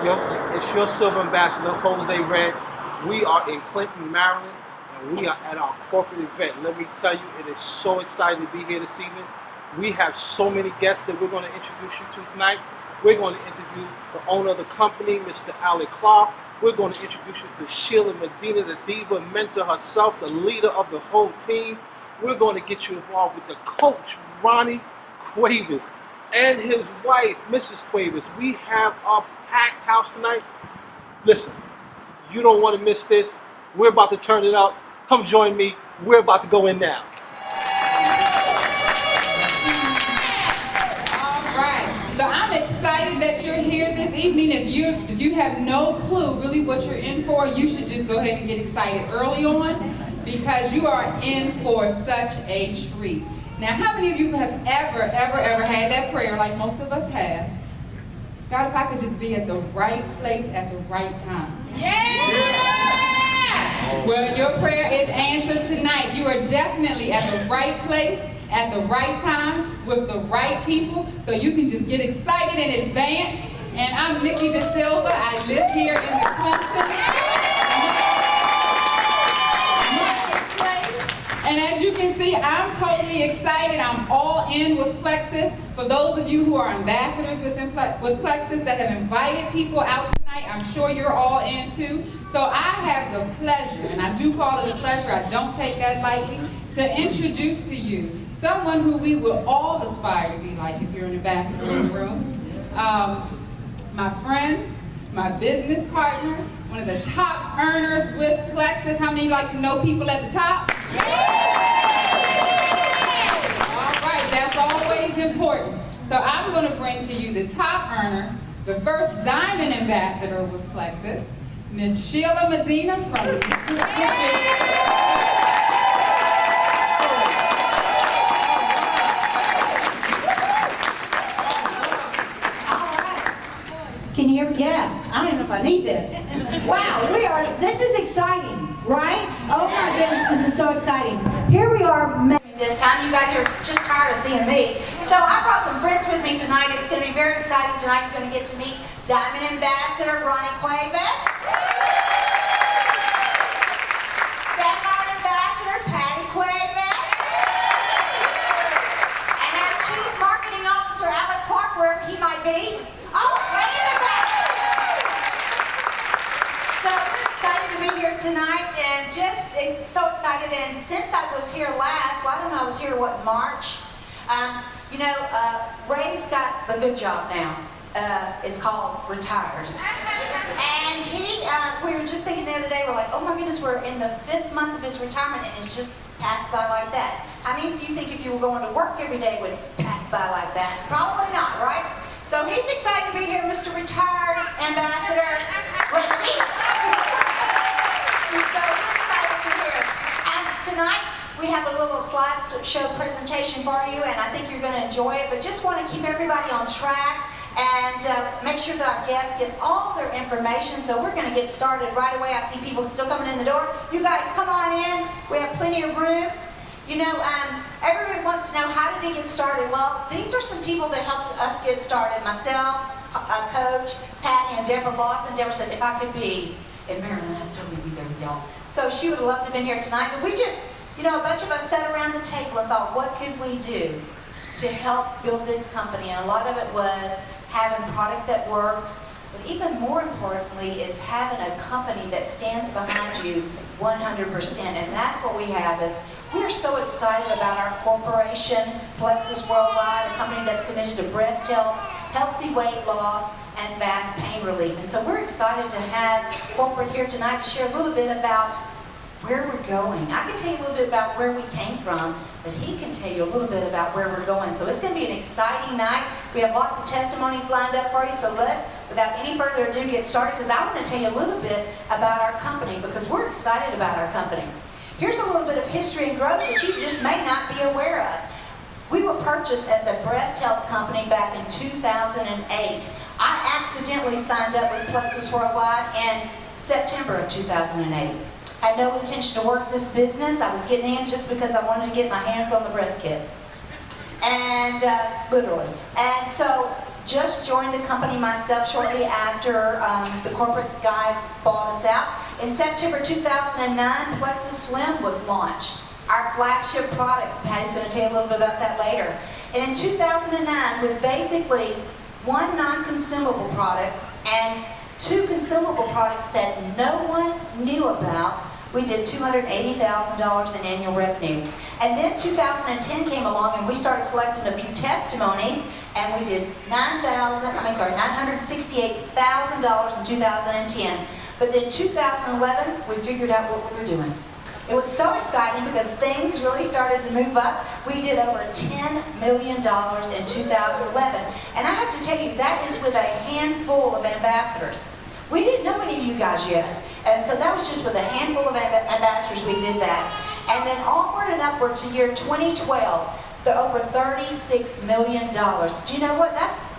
Yo, it's your Silver Ambassador, Jose Red. We are in Clinton, Maryland, and we are at our corporate event. Let me tell you, it is so exciting to be here this evening. We have so many guests that we're going to introduce you to tonight. We're going to interview the owner of the company, Mr. Alec. We're going to introduce you to Sheila Medina, the diva mentor herself, the leader of the whole team. We're going to get you involved with the coach, Ronnie Cuevas, and his wife, Mrs. Cuevas. We have a packed house tonight. Listen, you don't want to miss this. We're about to turn it up. Come join me. We're about to go in now. All right. So I'm excited that you're here this evening. If you have no clue really what you're in for, you should just go ahead and get excited early on, because you are in for such a treat. Now, how many of you have ever had that prayer like most of us have? God, if I could just be at the right place at the right time. Yeah! Well, your prayer is answered tonight. You are definitely at the right place at the right time with the right people, so you can just get excited in advance. And I'm Nikki Da Silva. I live here in the Clemson. And as you can see, I'm totally excited. I'm all in with Plexus. For those of you who are ambassadors with Plexus that have invited people out tonight, I'm sure you're all in too. So I have the pleasure, and I do call it a pleasure, I don't take that lightly, to introduce to you someone who we will all aspire to be like if you're an ambassador in the room. My friend, my business partner, one of the top earners with Plexus. How many like to know people at the top? Yeah. All right, that's always important. So I'm going to bring to you the top earner, the first diamond ambassador with Plexus, Miss Sheila Medina from Can you hear me? Yeah, I don't know if I need this. Wow, this is exciting, right? Oh my goodness, this is so exciting. Here we are this time. You guys are just tired of seeing me. So I brought some friends with me tonight. It's going to be very exciting tonight. You're going to get to meet Diamond Ambassador Ronnie Cuevas, Sapphire Ambassador Patty Cuevas, and our Chief Marketing Officer Alec, wherever he might be. Oh, right in the back. So we're excited to be here tonight, and just so excited. And since I was here last, well, I don't know, I was here, what, March? Ray's got the good job now. It's called retired. And we were just thinking the other day, we're like, oh my goodness, we're in the 5th month of his retirement, and it's just passed by like that. How many of you think if you were going to work every day would pass by like that? Probably not, right? So he's excited to be here, Mr. Retired Ambassador Randy. So we're excited to hear. And tonight we have a little slideshow presentation for you, and I think you're going to enjoy it. But just want to keep everybody on track and make sure that our guests get all their information. So we're going to get started right away. I see people still coming in the door. You guys come on in. We have plenty of room. Everybody wants to know, how did he get started? Well, these are some people that helped us get started. Myself, Coach, Patty, and Deborah Lawson. Deborah said, if I could be in Maryland, I'd totally be there with y'all. So she would have loved to have been here tonight. But we just, a bunch of us sat around the table and thought, what could we do to help build this company? And a lot of it was having product that works. But even more importantly is having a company that stands behind you 100%. And that's what we have. Is we're so excited about our corporation, Plexus Worldwide, a company that's committed to breast health, healthy weight loss, and fast pain relief. And so we're excited to have corporate here tonight to share a little bit about where we're going. I can tell you a little bit about where we came from, but he can tell you a little bit about where we're going. So it's going to be an exciting night. We have lots of testimonies lined up for you, so let's, without any further ado, get started, because I want to tell you a little bit about our company, because we're excited about our company. Here's a little bit of history and growth that you just may not be aware of. We were purchased as a breast health company back in 2008. I accidentally signed up with Plexus Worldwide in September of 2008. I had no intention to work this business. I was getting in just because I wanted to get my hands on the breast kit. And literally. And so just joined the company myself shortly after the corporate guys bought us out. In September 2009, Plexus Slim was launched, our flagship product. Patty's going to tell you a little bit about that later. And in 2009, with basically one non-consumable product and 2 consumable products that no one knew about, we did $280,000 in annual revenue. And then 2010 came along and we started collecting a few testimonies, and we did $968,000 in 2010. But then 2011, we figured out what we were doing. It was so exciting because things really started to move up. We did over $10 million in 2011. And I have to tell you, that is with a handful of ambassadors. We didn't know any of you guys yet. And so that was just with a handful of ambassadors we did that. And then onward and upward to year 2012, to over $36 million. Do you know what? That's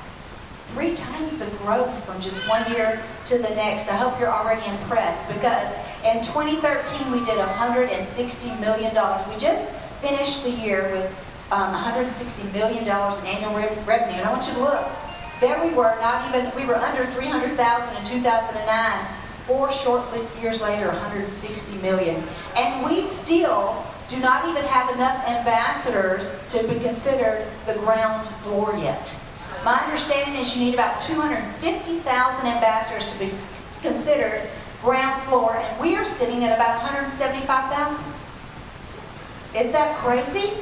3 times the growth from just one year to the next. I hope you're already impressed, because in 2013 we did $160 million. We just finished the year with $160 million in annual revenue. And I want you to look. There we were, we were under 300,000 in 2009. 4 short years later, 160 million. And we still do not even have enough ambassadors to be considered the ground floor yet. My understanding is you need about 250,000 ambassadors to be considered ground floor, and we are sitting at about 175,000. Is that crazy?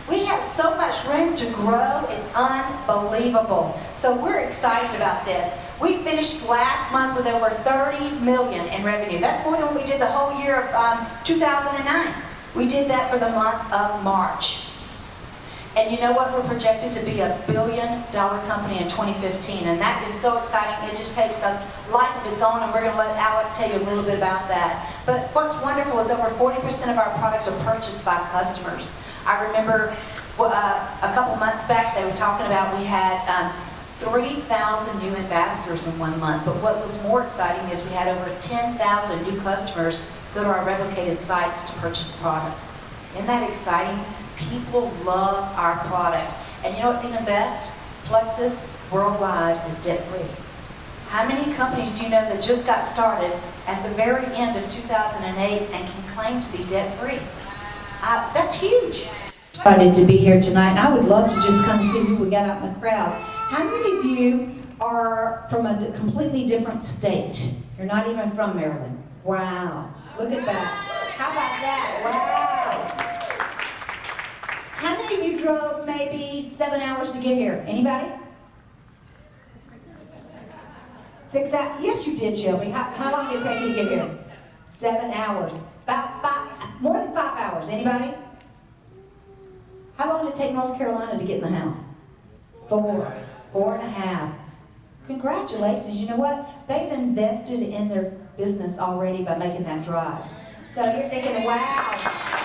We have so much room to grow, it's unbelievable. So we're excited about this. We finished last month with over 30 million in revenue. That's more than what we did the whole year of 2009. We did that for the month of March. And you know what? We're projected to be $1 billion company in 2015, and that is so exciting. It just takes a life of its own, and we're going to let Alec tell you a little bit about that. But what's wonderful is over 40% of our products are purchased by customers. I remember a couple months back they were talking about we had 3,000 new ambassadors in 1 month. But what was more exciting is we had over 10,000 new customers go to our replicated sites to purchase product. Isn't that exciting? People love our product. And you know what's even best? Plexus Worldwide is debt-free. How many companies do you know that just got started at the very end of 2008 and can claim to be debt-free? That's huge. Excited to be here tonight. I would love to just come see who we got out in the crowd. How many of you are from a completely different state? You're not even from Maryland. Wow. Look at that. How about that? Wow. How many of you drove maybe 7 hours to get here? Anybody? 6 hours? Yes, you did, Shelby. How long did it take you to get here? 7 hours. About 5, more than 5 hours. Anybody? How long did it take North Carolina to get in the house? 4. 4.5. Congratulations. You know what? They've invested in their business already by making that drive. So you're thinking, wow,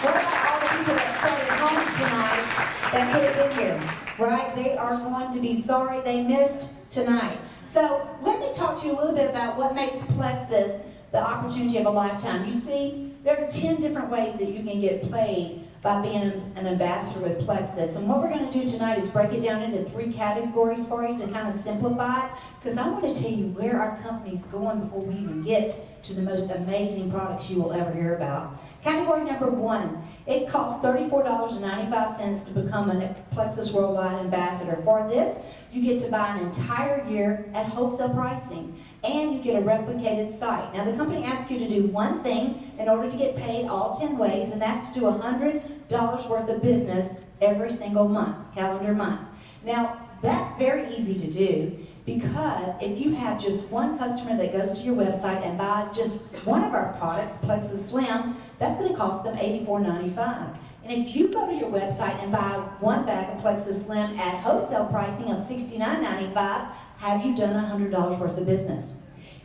what about all the people that stayed at home tonight that could have been here, right? They are going to be sorry they missed tonight. So let me talk to you a little bit about what makes Plexus the opportunity of a lifetime. You see, there are 10 different ways that you can get paid by being an ambassador with Plexus. And what we're going to do tonight is break it down into 3 categories for you to kind of simplify it, because I want to tell you where our company's going before we even get to the most amazing products you will ever hear about. Category number 1, it costs $34.95 to become a Plexus Worldwide ambassador. For this, you get to buy an entire year at wholesale pricing, and you get a replicated site. Now, the company asks you to do one thing in order to get paid all 10 ways, and that's to do $100 worth of business every single month, calendar month. Now, that's very easy to do, because if you have just one customer that goes to your website and buys just one of our products, Plexus Slim, that's going to cost them $84.95. And if you go to your website and buy one bag of Plexus Slim at wholesale pricing of $69.95, have you done $100 worth of business?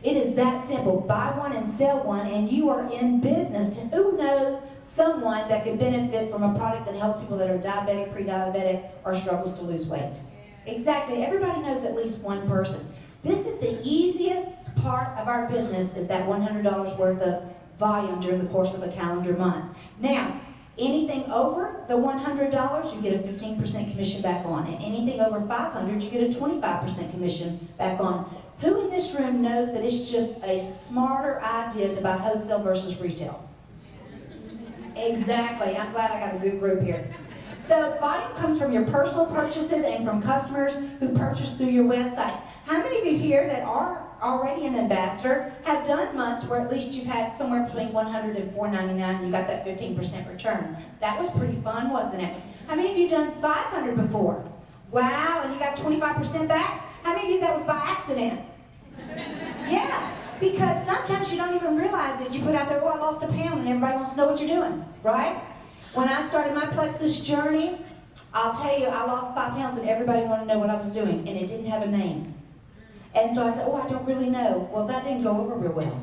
It is that simple. Buy one and sell one, and you are in business to who knows someone that could benefit from a product that helps people that are diabetic, pre-diabetic, or struggles to lose weight. Exactly. Everybody knows at least one person. This is the easiest part of our business, is that $100 worth of volume during the course of a calendar month. Now, Anything over the $100, you get a 15% commission back on. And anything over $500, you get a 25% commission back on. Who in this room knows that it's just a smarter idea to buy wholesale versus retail? Exactly. I'm glad I got a good group here. So volume comes from your personal purchases and from customers who purchase through your website. How many of you here that are already an ambassador have done months where at least you've had somewhere between $100 and $499 and you got that 15% return? That was pretty fun, wasn't it? How many of you done $500 before? Wow, and you got 25% back? How many of you that was by accident? Yeah, because sometimes you don't even realize that you put out there, oh, I lost a pound, and everybody wants to know what you're doing, right? When I started my Plexus journey, I'll tell you, I lost 5 pounds and everybody wanted to know what I was doing, and it didn't have a name. And so I said, oh, I don't really know. Well, that didn't go over real well.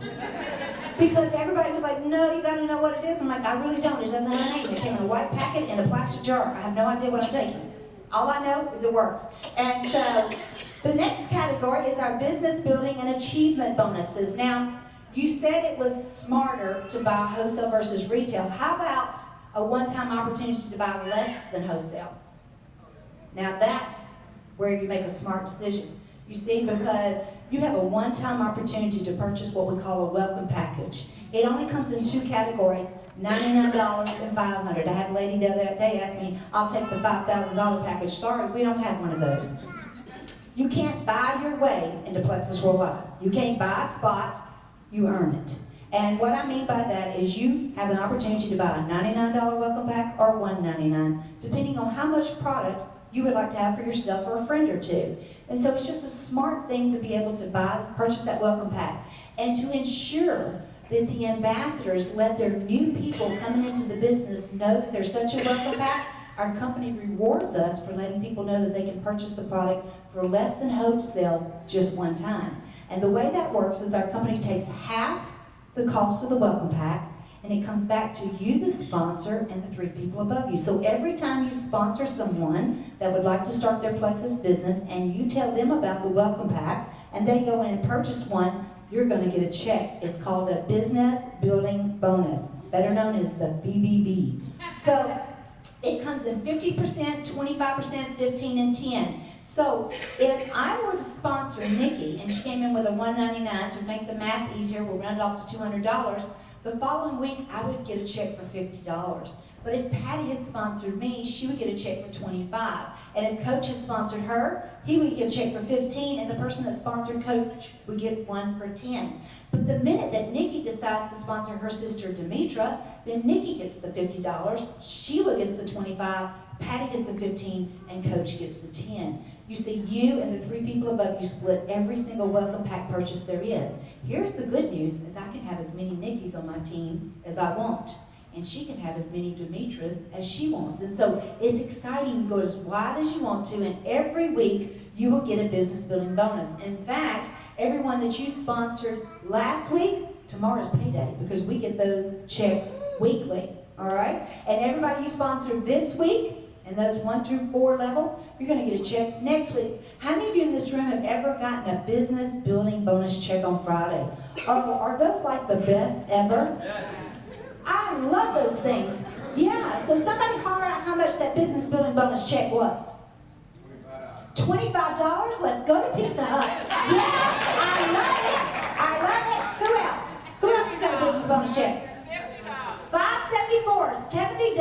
Because everybody was like, no, you got to know what it is. I'm like, I really don't. It doesn't have a name. It came in a white packet in a plastic jar. I have no idea what I'm taking. All I know is it works. And so the next category is our business building and achievement bonuses. Now, you said it was smarter to buy wholesale versus retail. How about a one-time opportunity to buy less than wholesale? Now that's where you make a smart decision. You see, because you have a one-time opportunity to purchase what we call a welcome package. It only comes in 2 categories, $99 and $500. I had a lady the other day ask me, I'll take the $5,000 package. Sorry, we don't have one of those. You can't buy your way into Plexus Worldwide. You can't buy a spot, you earn it. And what I mean by that is you have an opportunity to buy a $99 welcome pack or $199, depending on how much product you would like to have for yourself or a friend or two. And so it's just a smart thing to be able to purchase that welcome pack. And to ensure that the ambassadors let their new people coming into the business know that there's such a welcome pack, our company rewards us for letting people know that they can purchase the product for less than wholesale just one time. And the way that works is our company takes half the cost of the welcome pack, and it comes back to you, the sponsor, and the 3 people above you. So every time you sponsor someone that would like to start their Plexus business and you tell them about the welcome pack and they go in and purchase one, you're going to get a check. It's called a business building bonus, better known as the BBB. So it comes in 50%, 25%, 15, and 10. So if I were to sponsor Nikki and she came in with a $199 to make the math easier, we'll round it off to $200, the following week I would get a check for $50. But if Patty had sponsored me, she would get a check for $25. And if Coach had sponsored her, he would get a check for $15, and the person that sponsored Coach would get one for $10. But the minute that Nikki decides to sponsor her sister Demetra, then Nikki gets the $50, Sheila gets the $25, Patty gets the $15, and Coach gets the $10. You see, you and the 3 people above you split every single welcome pack purchase there is. Here's the good news, is I can have as many Nikki's on my team as I want. And she can have as many Demetras as she wants. And so it's exciting. You go as wide as you want to, and every week you will get a business building bonus. In fact, everyone that you sponsored last week, tomorrow's payday, because we get those checks weekly, all right? And everybody you sponsored this week, and those 1 through 4 levels, you're going to get a check next week. How many of you in this room have ever gotten a business building bonus check on Friday? Are those like the best ever? I love those things. Yeah, so somebody holler out how much that business building bonus check was. $25? Let's go to Pizza Hut. Yeah, I love it. I love it. Who else? Who else has got a business bonus check? $5.74, $70,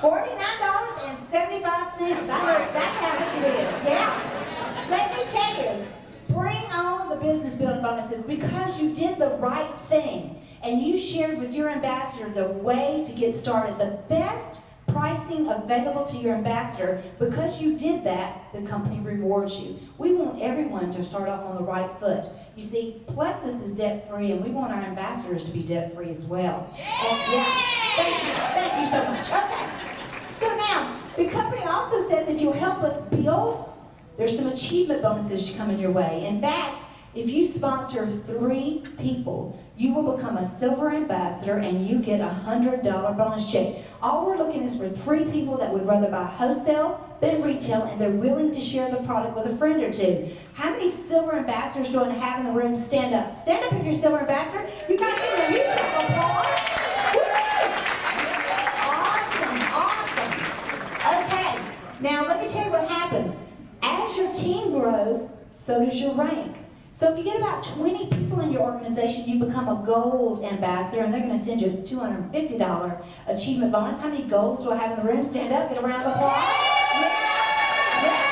$49.75. I know exactly how much it is. Yeah. Let me tell you, bring on the business building bonuses because you did the right thing. And you shared with your ambassador the way to get started, the best pricing available to your ambassador. Because you did that, the company rewards you. We want everyone to start off on the right foot. You see, Plexus is debt-free, and we want our ambassadors to be debt-free as well. Yeah. Thank you so much. Okay. So now, the company also says if you'll help us build, there's some achievement bonuses coming your way. In fact, if you sponsor 3 people, you will become a silver ambassador and you get a $100 bonus check. All we're looking is for 3 people that would rather buy wholesale than retail, and they're willing to share the product with a friend or 2. How many silver ambassadors do I have in the room? Stand up. Stand up if you're a silver ambassador. You guys give them a huge applause. Now, let me tell you what happens. As your team grows, so does your rank. So if you get about 20 people in your organization, you become a gold ambassador, and they're going to send you a $250 achievement bonus. How many golds do I have in the room? Stand up, get a round of applause. Yeah.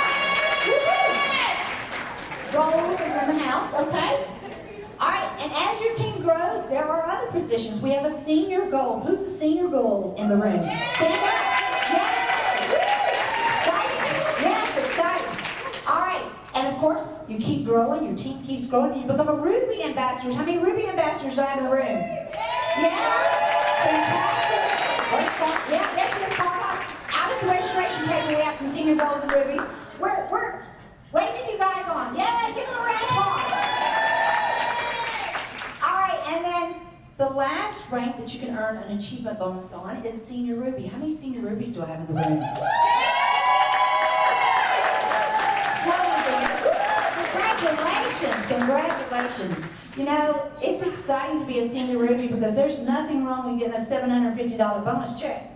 Gold is in the house, okay? All right, and as your team grows, there are other positions. We have a senior gold. Who's a senior gold in the room? Stand up. Yes, exciting. All right, and of course, you keep growing, your team keeps growing, and you become a Ruby ambassador. How many Ruby ambassadors do I have in the room? Yeah? Fantastic. Yeah, there she is, Carla. Out at the registration table, we have some senior golds and rubies. We're waving you guys on. Yeah, give them a round of applause. All right, and then the last rank that you can earn an achievement bonus on is senior ruby. How many senior rubies do I have in the room? Congratulations. You know, it's exciting to be a senior Ruby because there's nothing wrong with getting a $750 bonus check.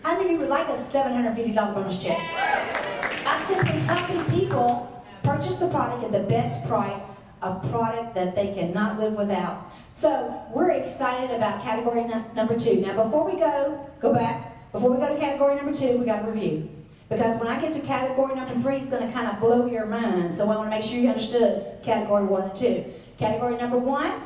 How many of you would like a $750 bonus check? I simply helping people purchase the product at the best price, a product that they cannot live without. So we're excited about category number 2. Now before we go back, before we go to category number 2, we got to review. Because when I get to category number 3, it's going to kind of blow your mind. So I want to make sure you understood category 1 and 2. Category number 1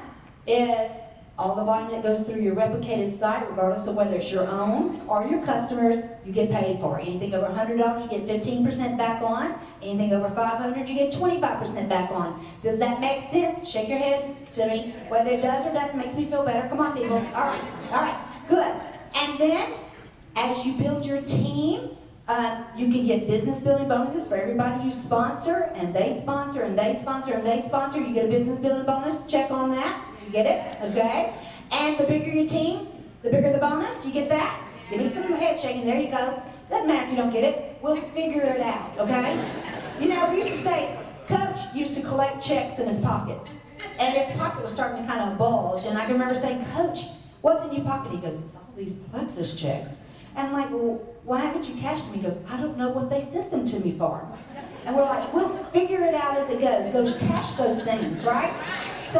is all the volume that goes through your replicated site, regardless of whether it's your own or your customers, you get paid for. Anything over $100, you get 15% back on. Anything over $500, you get 25% back on. Does that make sense? Shake your heads to me. Whether it does or doesn't makes me feel better. Come on, people. All right, good. And then, as you build your team, you can get business building bonuses for everybody you sponsor, and they sponsor, and they sponsor, and they sponsor. You get a business building bonus. Check on that. You get it? Okay. And the bigger your team, the bigger the bonus. You get that? Give me some head shaking. There you go. Doesn't matter if you don't get it. We'll figure it out. Okay? You know, we used to say, Coach used to collect checks in his pocket, and his pocket was starting to kind of bulge. And I can remember saying, Coach, what's in your pocket? He goes, it's all these Plexus checks. And I'm like, well, why haven't you cashed them? He goes, I don't know what they sent them to me for. And we're like, we'll figure it out as it goes. Go cash those things, right? So,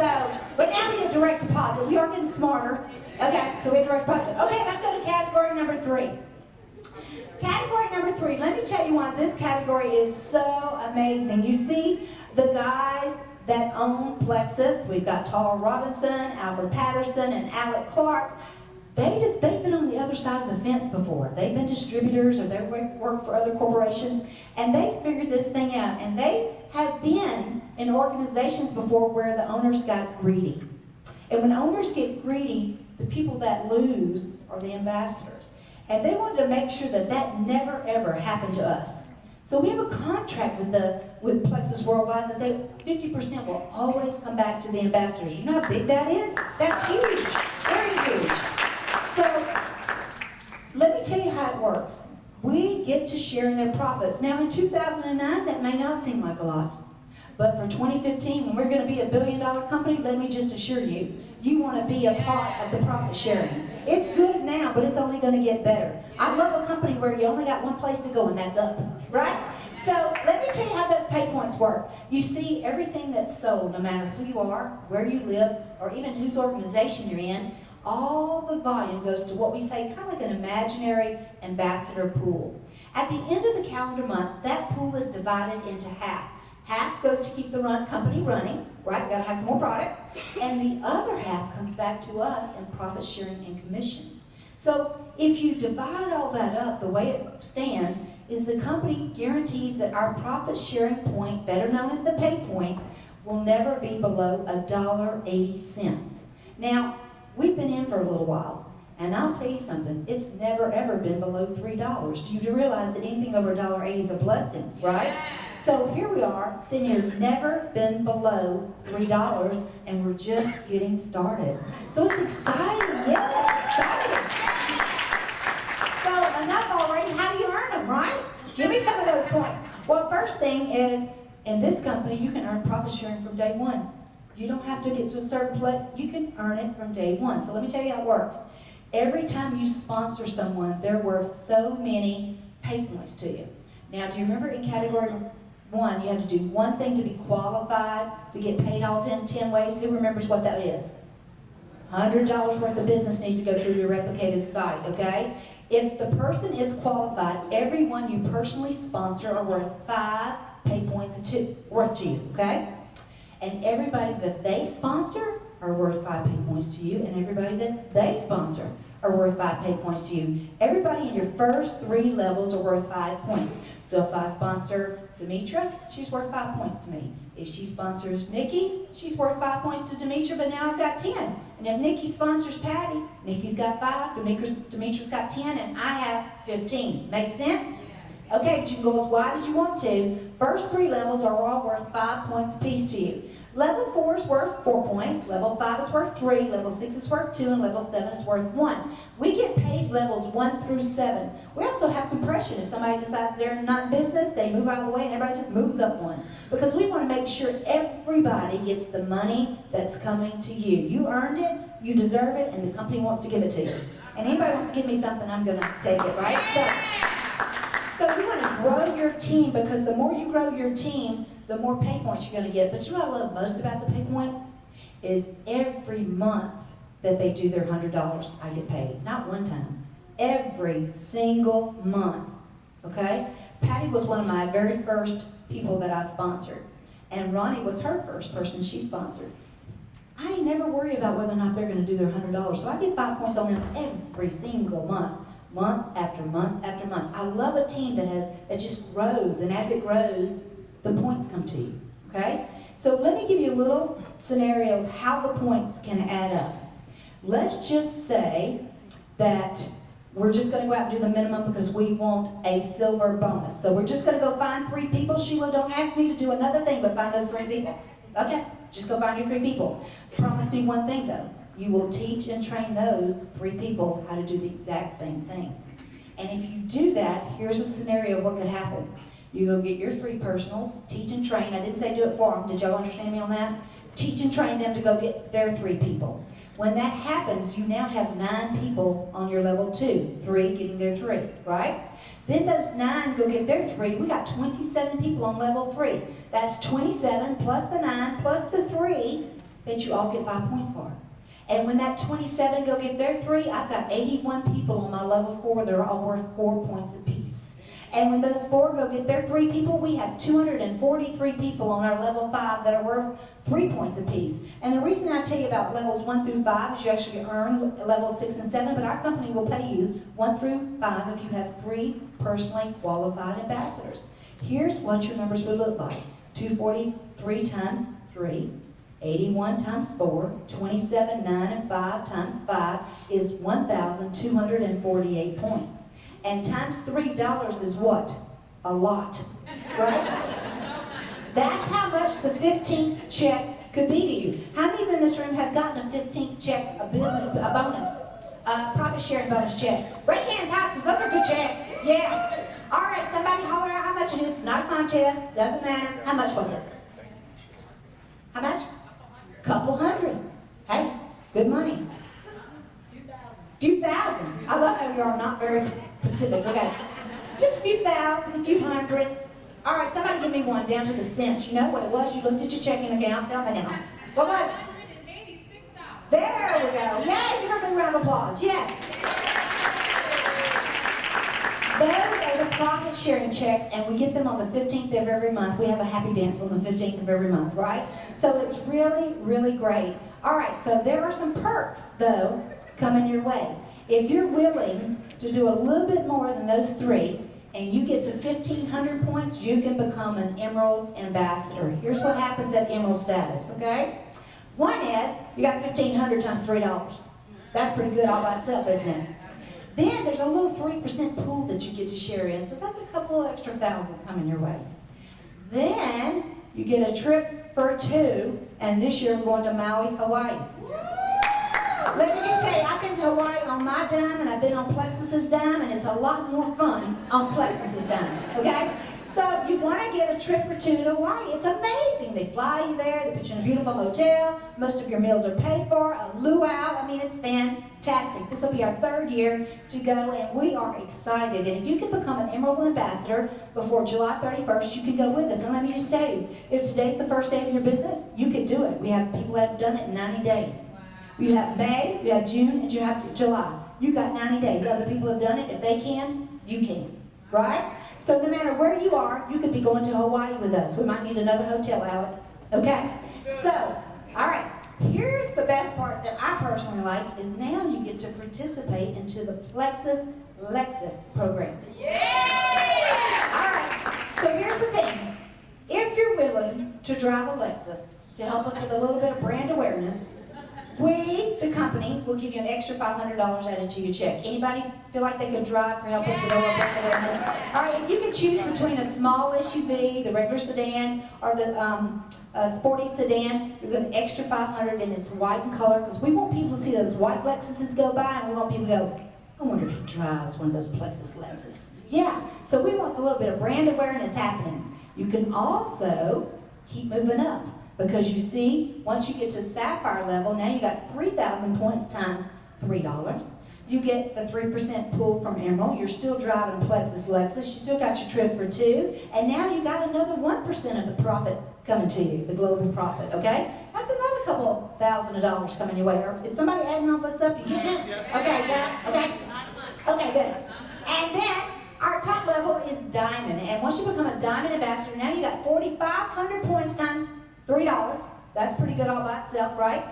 but now we have direct deposit. We are getting smarter. Okay, so we have direct deposit. Okay, let's go to category number 3. Category number 3, let me tell you why this category is so amazing. You see, the guys that own Plexus, we've got Tarl Robinson, Alfred Petterson, and Alec. They've been on the other side of the fence before. They've been distributors or they've worked for other corporations, and they figured this thing out. And they have been in organizations before where the owners got greedy. And when owners get greedy, the people that lose are the ambassadors. And they wanted to make sure that that never ever happened to us. So we have a contract with Plexus Worldwide that 50% will always come back to the ambassadors. You know how big that is? That's huge, very huge. So, let me tell you how it works. We get to share in their profits. Now, in 2009, that may not seem like a lot. But for 2015, when we're going to be a billion-dollar company, let me just assure you, you want to be a part of the profit sharing. It's good now, but it's only going to get better. I love a company where you only got one place to go, and that's up, right? So, let me tell you how those pay points work. You see, everything that's sold, no matter who you are, where you live, or even whose organization you're in, all the volume goes to what we say kind of like an imaginary ambassador pool. At the end of the calendar month, that pool is divided into half. Half goes to keep the company running, right? We've got to have some more product. And the other half comes back to us in profit sharing and commissions. So if you divide all that up, the way it stands is the company guarantees that our profit sharing point, better known as the pay point, will never be below $1.80. Now, we've been in for a little while, and I'll tell you something, it's never ever been below $3. Do you realize that anything over $1.80 is a blessing, right? So here we are, sitting here, never been below $3, and we're just getting started. So it's exciting, yeah, exciting. So enough already, how do you earn them, right? Give me some of those points. Well, first thing is, in this company, you can earn profit sharing from day 1. You don't have to get to a certain place. You can earn it from day 1. So let me tell you how it works. Every time you sponsor someone, they're worth so many pay points to you. Now, do you remember in category 1, you had to do one thing to be qualified to get paid all 10 ways? Who remembers what that is? $100 worth of business needs to go through your replicated site, okay? If the person is qualified, everyone you personally sponsor are worth 5 pay points worth to you, okay? And everybody that they sponsor are worth 5 pay points to you, and everybody that they sponsor are worth 5 pay points to you. Everybody in your first 3 levels are worth 5 points. So if I sponsor Demetra, she's worth 5 points to me. If she sponsors Nikki, she's worth 5 points to Demetra, but now I've got 10. And if Nikki sponsors Patty, Nikki's got 5, Demetra's got 10, and I have 15. Make sense? Okay, but you can go as wide as you want to. First 3 levels are all worth 5 points apiece to you. Level 4 is worth 4 points, level 5 is worth 3, level 6 is worth 2, and level 7 is worth 1. We get paid levels 1 through 7. We also have compression. If somebody decides they're not in business, they move out of the way and everybody just moves up 1. Because we want to make sure everybody gets the money that's coming to you. You earned it, you deserve it, and the company wants to give it to you. And anybody wants to give me something, I'm going to take it, right? So you want to grow your team, because the more you grow your team, the more pay points you're going to get. But you know what I love most about the pay points? Is every month that they do their $100, I get paid. Not one time. Every single month. Okay? Patty was one of my very first people that I sponsored. And Ronnie was her first person she sponsored. I never worry about whether or not they're going to do their $100. So I get 5 points on them every single month. Month after month after month. I love a team that just grows, and as it grows, the points come to you, okay? So let me give you a little scenario of how the points can add up. Let's just say that we're just going to go out and do the minimum because we want a silver bonus. So we're just going to go find 3 people. Sheila, don't ask me to do another thing but find those 3 people. Okay, just go find your 3 people. Promise me one thing though. You will teach and train those 3 people how to do the exact same thing. And if you do that, here's a scenario of what could happen. You go get your 3 personals, teach and train. I didn't say do it for them. Did y'all understand me on that? Teach and train them to go get their 3 people. When that happens, you now have 9 people on your level 2. 3 getting their 3, right? Then those 9 go get their 3. We got 27 people on level 3. That's 27 plus the 9 plus the 3 that you all get 5 points for. And when that 27 go get their 3, I've got 81 people on my level 4 that are all worth 4 points apiece. And when those 4 go get their 3 people, we have 243 people on our level 5 that are worth 3 points apiece. And the reason I tell you about levels 1 through 5 is you actually earn levels 6 and 7, but our company will pay you 1 through 5 if you have 3 personally qualified ambassadors. Here's what your numbers would look like. 243 times 3. 81 times 4, 27, 9, and 5 times 5 is 1,248 points. And times $3 is what? A lot, right? That's how much the 15th check could be to you. How many of you in this room have gotten a 15th check, a bonus, a profit sharing bonus check? Raise your hands high, because those are good checks. Yeah. All right, somebody holler out how much it is. Not a contest, doesn't matter. How much was it? How much? Couple hundred. Hey, good money. Few thousand. I love how you are not very specific. Okay. Just a few thousand, a few hundred. All right, somebody give me one down to the cents. You know what it was? You looked at your checking account. Tell me now. What was it? $186. There we go. Yay, give her a big round of applause. Yes. Those are the profit sharing checks, and we get them on the 15th of every month. We have a happy dance on the 15th of every month, right? So it's really, really great. All right, so there are some perks, though, coming your way. If you're willing to do a little bit more than those 3, and you get to 1,500 points, you can become an Emerald Ambassador. Here's what happens at Emerald status, okay? One is, you got 1,500 times $3. That's pretty good all by itself, isn't it? Then there's a little 3% pool that you get to share in, so that's a couple extra thousand coming your way. Then you get a trip for 2, and this year we're going to Maui, Hawaii. Let me just tell you, I've been to Hawaii on my dime, and I've been on Plexus's dime, and it's a lot more fun on Plexus's dime, okay? So you want to get a trip or two to Hawaii. It's amazing. They fly you there. They put you in a beautiful hotel. Most of your meals are paid for. A luau. I mean, it's fantastic. This will be our 3rd year to go, and we are excited. And if you can become an Emerald Ambassador before July 31st, you can go with us. And let me just tell you, if today's the first day of your business, you can do it. We have people that have done it in 90 days. You have May, you have June, and you have July. You've got 90 days. Other people have done it. If they can, you can. Right? So no matter where you are, you could be going to Hawaii with us. We might need another hotel, Alec. Okay? So, all right. Here's the best part that I personally like is now you get to participate into the Plexus Lexus program. Yeah! All right. So here's the thing. If you're willing to drive a Lexus to help us with a little bit of brand awareness, we, the company, will give you an extra $500 added to your check. Anybody feel like they could drive for help us with a little brand awareness? All right, if you could choose between a small SUV, the regular sedan, or the sporty sedan, you get an extra $500 and it's white in color because we want people to see those white Lexuses go by and we want people to go, I wonder if he drives one of those Plexus Lexus. Yeah, so we want a little bit of brand awareness happening. You can also keep moving up. Because you see, once you get to Sapphire level, now you got 3,000 points times $3. You get the 3% pull from Emerald. You're still driving Plexus Lexus. You still got your trip for 2. And now you got another 1% of the profit coming to you, the global profit, okay? That's another couple $1,000 coming your way. Is somebody adding all this up? You get it? Okay, yeah, okay. Okay, good. And then our top level is Diamond. And once you become a Diamond Ambassador, now you got 4,500 points times $3. That's pretty good all by itself, right?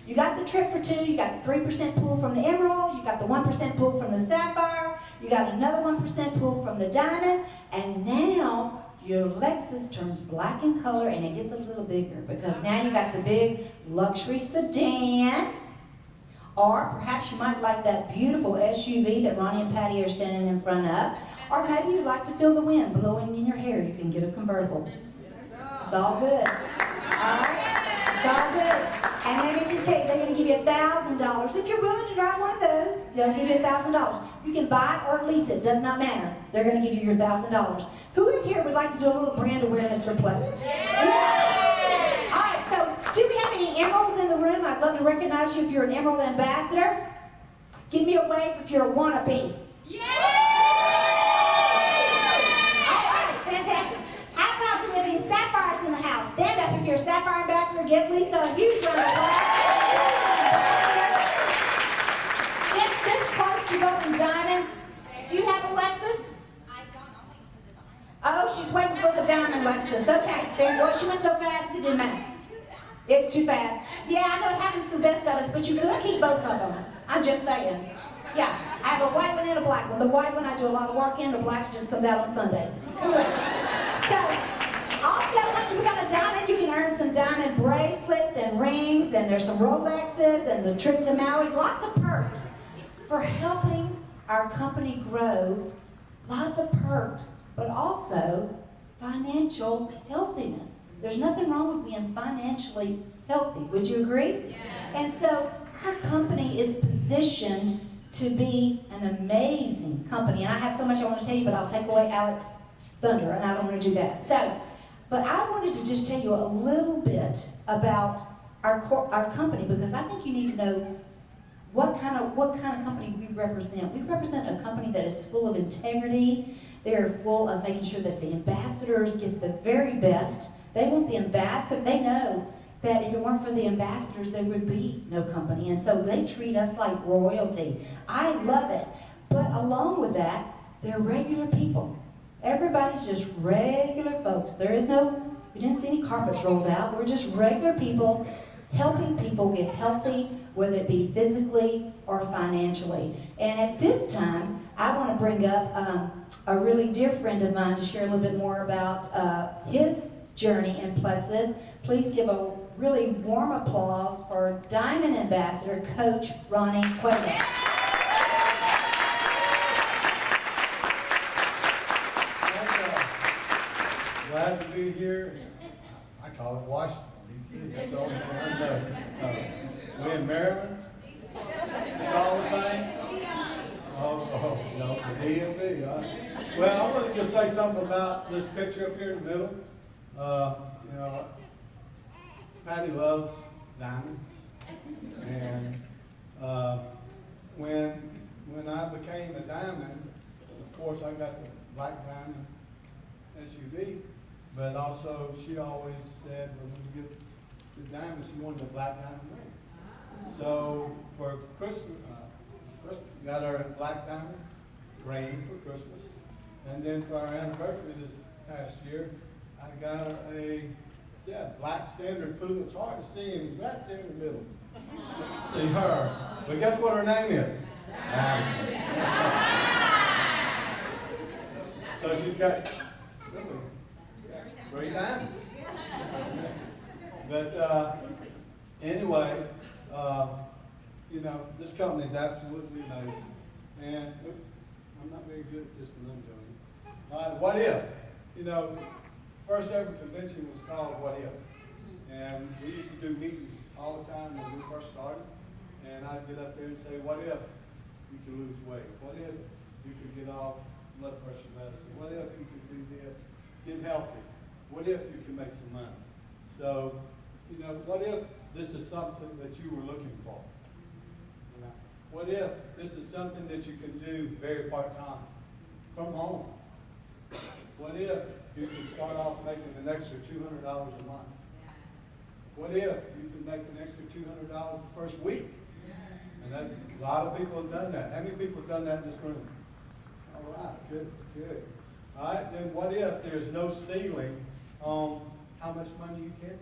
You got the trip for 2, you got the 3% pull from the Emerald, you got the 1% pull from the Sapphire, you got another 1% pull from the Diamond, and now your Lexus turns black in color and it gets a little bigger because now you got the big luxury sedan, or perhaps you might like that beautiful SUV that Ronnie and Patty are standing in front of, or maybe you'd like to feel the wind blowing in your hair. You can get a convertible. It's all good. Alright? It's all good. And they're going to give you $1,000. If you're willing to drive one of those, they'll give you $1,000. You can buy it or lease it. Does not matter. They're going to give you your $1,000. Who in here would like to do a little brand awareness for Plexus? Yeah. Alright, so do we have any emeralds in the room? I'd love to recognize you if you're an Emerald Ambassador. Give me a wave if you're a wannabe. Yeah! Alright, fantastic. How about there may be sapphires in the house? Stand up if you're a Sapphire Ambassador. Give Lisa a huge round of applause. Just this close to going Diamond. Do you have a Lexus? I don't know. For the Diamond. Oh, she's waiting for the Diamond Lexus. Okay. Well, she went so fast it didn't matter. It's too fast. Yeah, I know it happens to the best of us, but you could keep both of them. I'm just saying. Yeah, I have a white one and a black one. The white one I do a lot of work in, the black just comes out on Sundays. Anyway, so also once you become a diamond, you can earn some diamond bracelets and rings, and there's some Rolexes and the trip to Maui. Lots of perks for helping our company grow. Lots of perks, but also financial healthiness. There's nothing wrong with being financially healthy. Would you agree? Yes. And so our company is positioned to be an amazing company. And I have so much I want to tell you, but I'll take away Alec's thunder, and I don't want to do that. So, but I wanted to just tell you a little bit about our company, because I think you need to know what kind of company we represent. We represent a company that is full of integrity. They're full of making sure that the ambassadors get the very best. They want the ambassador. They know that if it weren't for the ambassadors, there would be no company. And so they treat us like royalty. I love it. But along with that, they're regular people. Everybody's just regular folks. We didn't see any carpets rolled out. We're just regular people helping people get healthy, whether it be physically or financially. And at this time, I want to bring up a really dear friend of mine to share a little bit more about his journey in Plexus. Please give a really warm applause for Diamond Ambassador, Coach Ronnie Quayle. Glad to be here. I call it Washington, D.C. That's the only thing I know. We in Maryland? That's all the thing? Oh, no, the DMV, huh? Well, I want to just say say something about this picture up here in the middle. You know, Patty loves diamonds, and when I became a diamond, of course I got the black diamond SUV, but also she always said when we get the diamonds, she wanted a black diamond ring. So for Christmas, we got our black diamond ring for Christmas, and then for our anniversary this past year, I got her a black standard poodle. It's hard to see him. He's right there in the middle. See her. But guess what her name is? Diamond. So she's got really great diamonds. But anyway, you know, this company is absolutely amazing. And I'm not very good at this, but I'm doing it. All right, what if? You know, first ever convention was called What If? And we used to do meetings all the time when we first started. And I'd get up there and say, what if you could lose weight? What if you could get off blood pressure medicine? What if you could do this? Get healthy? What if you can make some money? So, you know, what if this is something that you were looking for? You know, what if this is something that you can do very part-time from home? What if you can start off making an extra $200 a month? What if you can make an extra $200 the first week? And that, a lot of people have done that. How many people have done that in this room? All right, good, good. All right, then what if there's no ceiling on how much money you can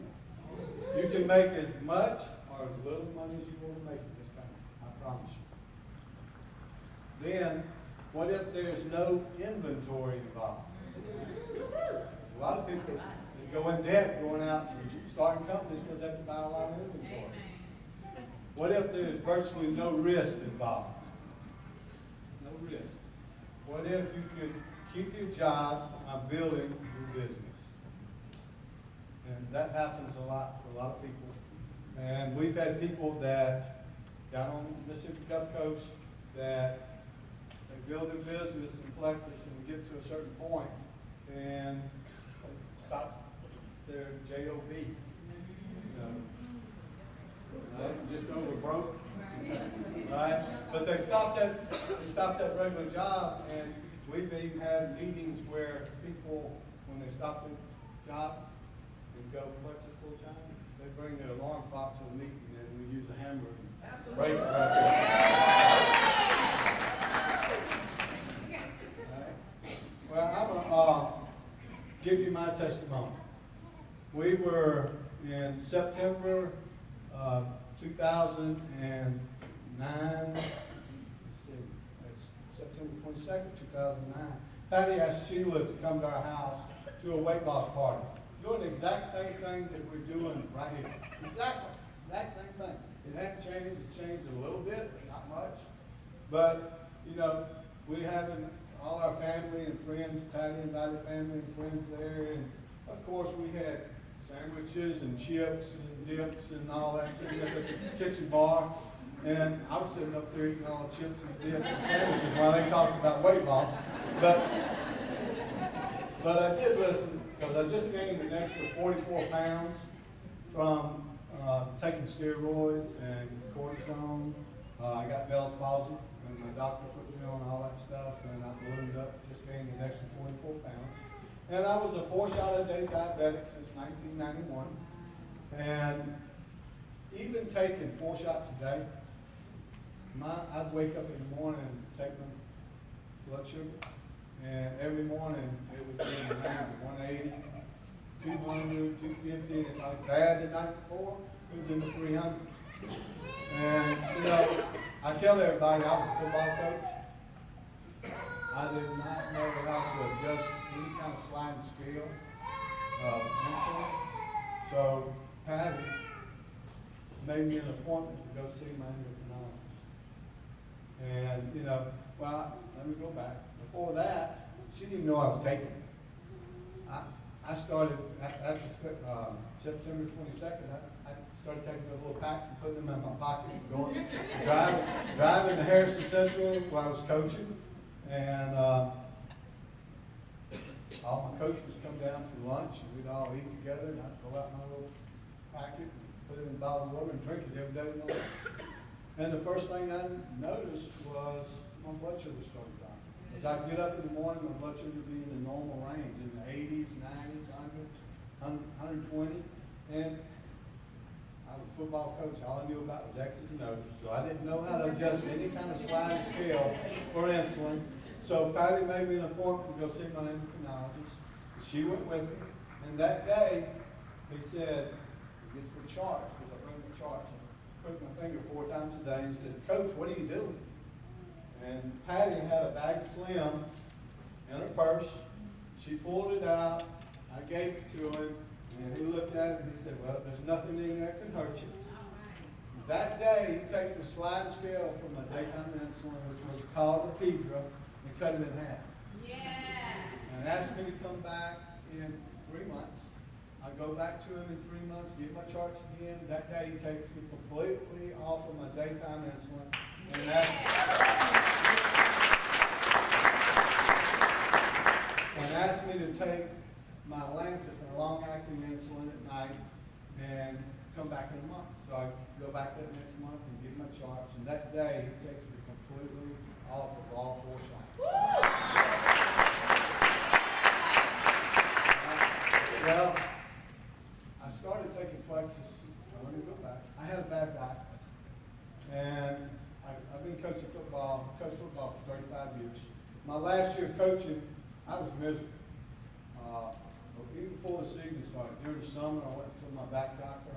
make? You can make as much or as little money as you want to make in this country, I promise you. Then, what if there's no inventory involved? A lot of people that go in debt going out and starting companies because they have to buy a lot of inventory. What if there's virtually no risk involved? No risk. What if you could keep your job on building your business? And that happens a lot for a lot of people. And we've had people that got on the Mississippi Gulf Coast that they build their business in Plexus and get to a certain point and stop their job. Just over broke, right? But they stopped that regular job, and we've even had meetings where people, when they stop the job and go Plexus full time, they bring their alarm clock to the meeting, and we use a hammer and break it right there. Right? Well, I'm gonna give you my testimony. We were in September 2009, let's see, it's September 22nd, 2009. Patty asked Sheila to come to our house to a weight loss party. Doing the exact same thing that we're doing right here. Exact same thing. It hadn't changed, it changed a little bit, but not much. But, you know, we're having all our family and friends, Patty invited family and friends there, and of course we had sandwiches and chips and dips and all that sitting up at the kitchen bar. And I was sitting up there eating all the chips and dips and sandwiches while they talked about weight loss. But I did listen because I just gained an extra 44 pounds from taking steroids and cortisone. I got Bell's palsy and my doctor put me on all that stuff, and I ballooned up, just gained an extra 44 pounds. And I was a 4-shot-a-day diabetic since 1991. And even taking 4 shots a day, I'd wake up in the morning and take my blood sugar. And every morning it would be in the range of 180, 200, 250. And if I was bad the night before, it was in the 300s. And, you know, I tell everybody I was a football coach. I did not know how to adjust any kind of sliding scale of insulin. So Patty made me an appointment to go see my endocrinologist. And, you know, well, let me go back. Before that, she didn't even know I was taking it. I started, after September 22nd, I started taking those little packs and putting them in my pocket and going, driving to Harrison Central where I was coaching. And all my coaches would come down for lunch, and we'd all eat together, and I'd pull out my little packet, and put it in a bottle of water, and drink it every day with my lunch. And the first thing I noticed was my blood sugar started dropping. As I'd get up in the morning, my blood sugar would be in the normal range, in the 80s, 90s, 120, and I was a football coach. All I knew about was X's and O's, so I didn't know how to adjust any kind of sliding scale for insulin. So Patty made me an appointment to go see my endocrinologist. She went with me, and that day he said, he gets the charts, because I bring the charts. I put my finger 4 times a day. He said, Coach, what are you doing? And Patty had a bag of Slim in her purse. She pulled it out. I gave it to him, and he looked at it and he said, well, there's nothing in there that can hurt you. That day, he takes the sliding scale from my daytime insulin, which was called a Pedra, and cut it in half. Yeah. And asked me to come back in 3 months. I go back to him in 3 months, get my charts again. That day, he takes me completely off of my daytime insulin. And asked me to take my Lancet, my long-acting insulin at night, and come back in a month. So I go back that next month and get my charts. And that day, he takes me completely off of all 4 shots. Well, I started taking Plexus. Let me go back. I had a bad back, and I've been coached football for 35 years. My last year coaching, I was miserable. Even before the season started, during the summer, I went to my back doctor.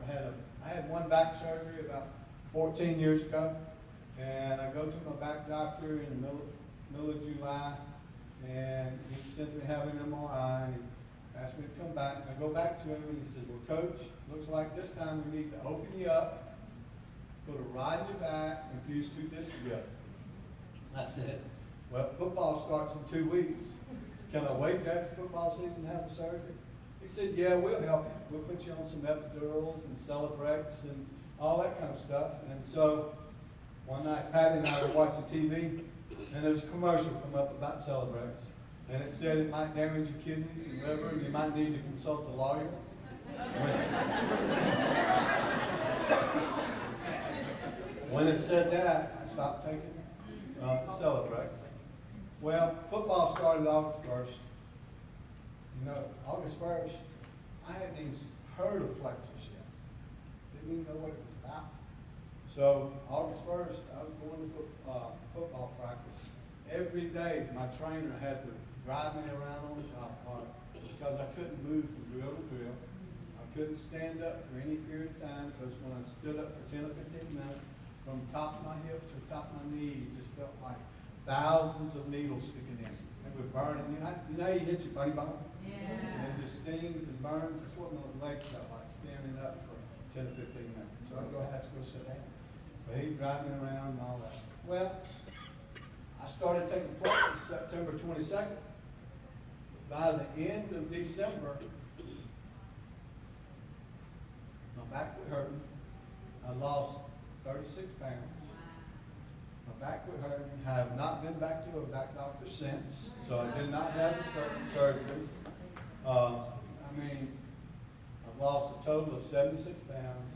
I had one back surgery about 14 years ago, and I go to my back doctor in the middle of July, and he sent me to have an MRI, and he asked me to come back. I go back to him, and he said, well, Coach, looks like this time we need to open you up, put a rod in your back, and fuse 2 discs together. I said, well, football starts in 2 weeks. Can I wait after football season and have the surgery? He said, yeah, we'll help you. We'll put you on some epidurals and Celebrex and all that kind of stuff. And so one night, Patty and I were watching TV, and there was a commercial come up about Celebrex. And it said it might damage your kidneys and liver, and you might need to consult a lawyer. When it said that, I stopped taking Celebrex. Well, football started August 1st. You know, August 1st, I hadn't even heard of Plexus yet. Didn't even know what it was about. So, August 1st, I was going to football practice. Every day, my trainer had to drive me around on the golf cart because I couldn't move from drill to drill. I couldn't stand up for any period of time because when I stood up for 10 or 15 minutes, from the top of my hips to the top of my knee, it just felt like thousands of needles sticking in. It was burning. You know you hit your funny bone? Yeah. And it just stings and burns. That's what my legs felt like, standing up for 10 to 15 minutes. So I'd have to go sit down. But he'd drive me around and all that. Well, I started taking Plexus September 22nd. By the end of December, my back was hurting. I lost 36 pounds. My back was hurting. I have not been back to a back doctor since, so I did not have the surgery. I've lost a total of 76 pounds,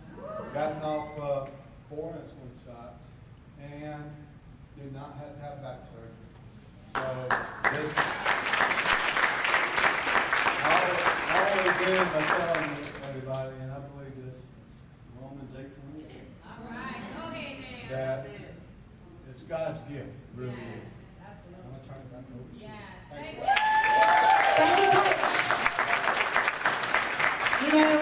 gotten off 4 insulin shots, and did not have to have back surgery. So all we're doing by telling everybody, and I believe this, Romans 8:28. All right, go ahead now. That it's God's gift, really Yes, is. absolutely. I'm going to turn it back over to you. Yes, Thank thank you. Thank you. You know,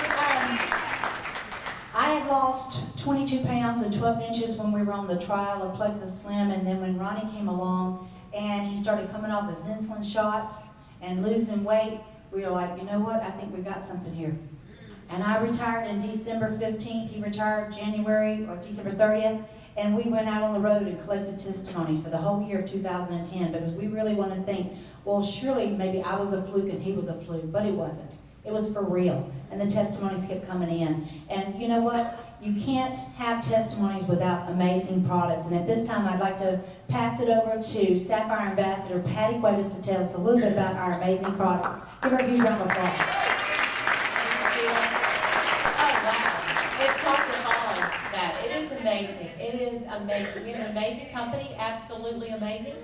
I had lost 22 pounds and 12 inches when we were on the trial of Plexus Slim, and then when Ronnie came along and he started coming off his insulin shots and losing weight, we were like, you know what, I think we got something here. And I retired in December 15th, he retired January or December 30th, and we went out on the road and collected testimonies for the whole year of 2010 because we really wanted to think, well, surely maybe I was a fluke and he was a fluke, but it wasn't. It was for real, and the testimonies kept coming in. And you know what? You can't have testimonies without amazing products. And at this time, I'd like to pass it over to Sapphire Ambassador Patty Cuevas to tell us a little bit about our amazing products Give her a huge round of applause. Oh, wow. It's hard to follow that. It is amazing. It is amazing. It's an amazing company, absolutely amazing.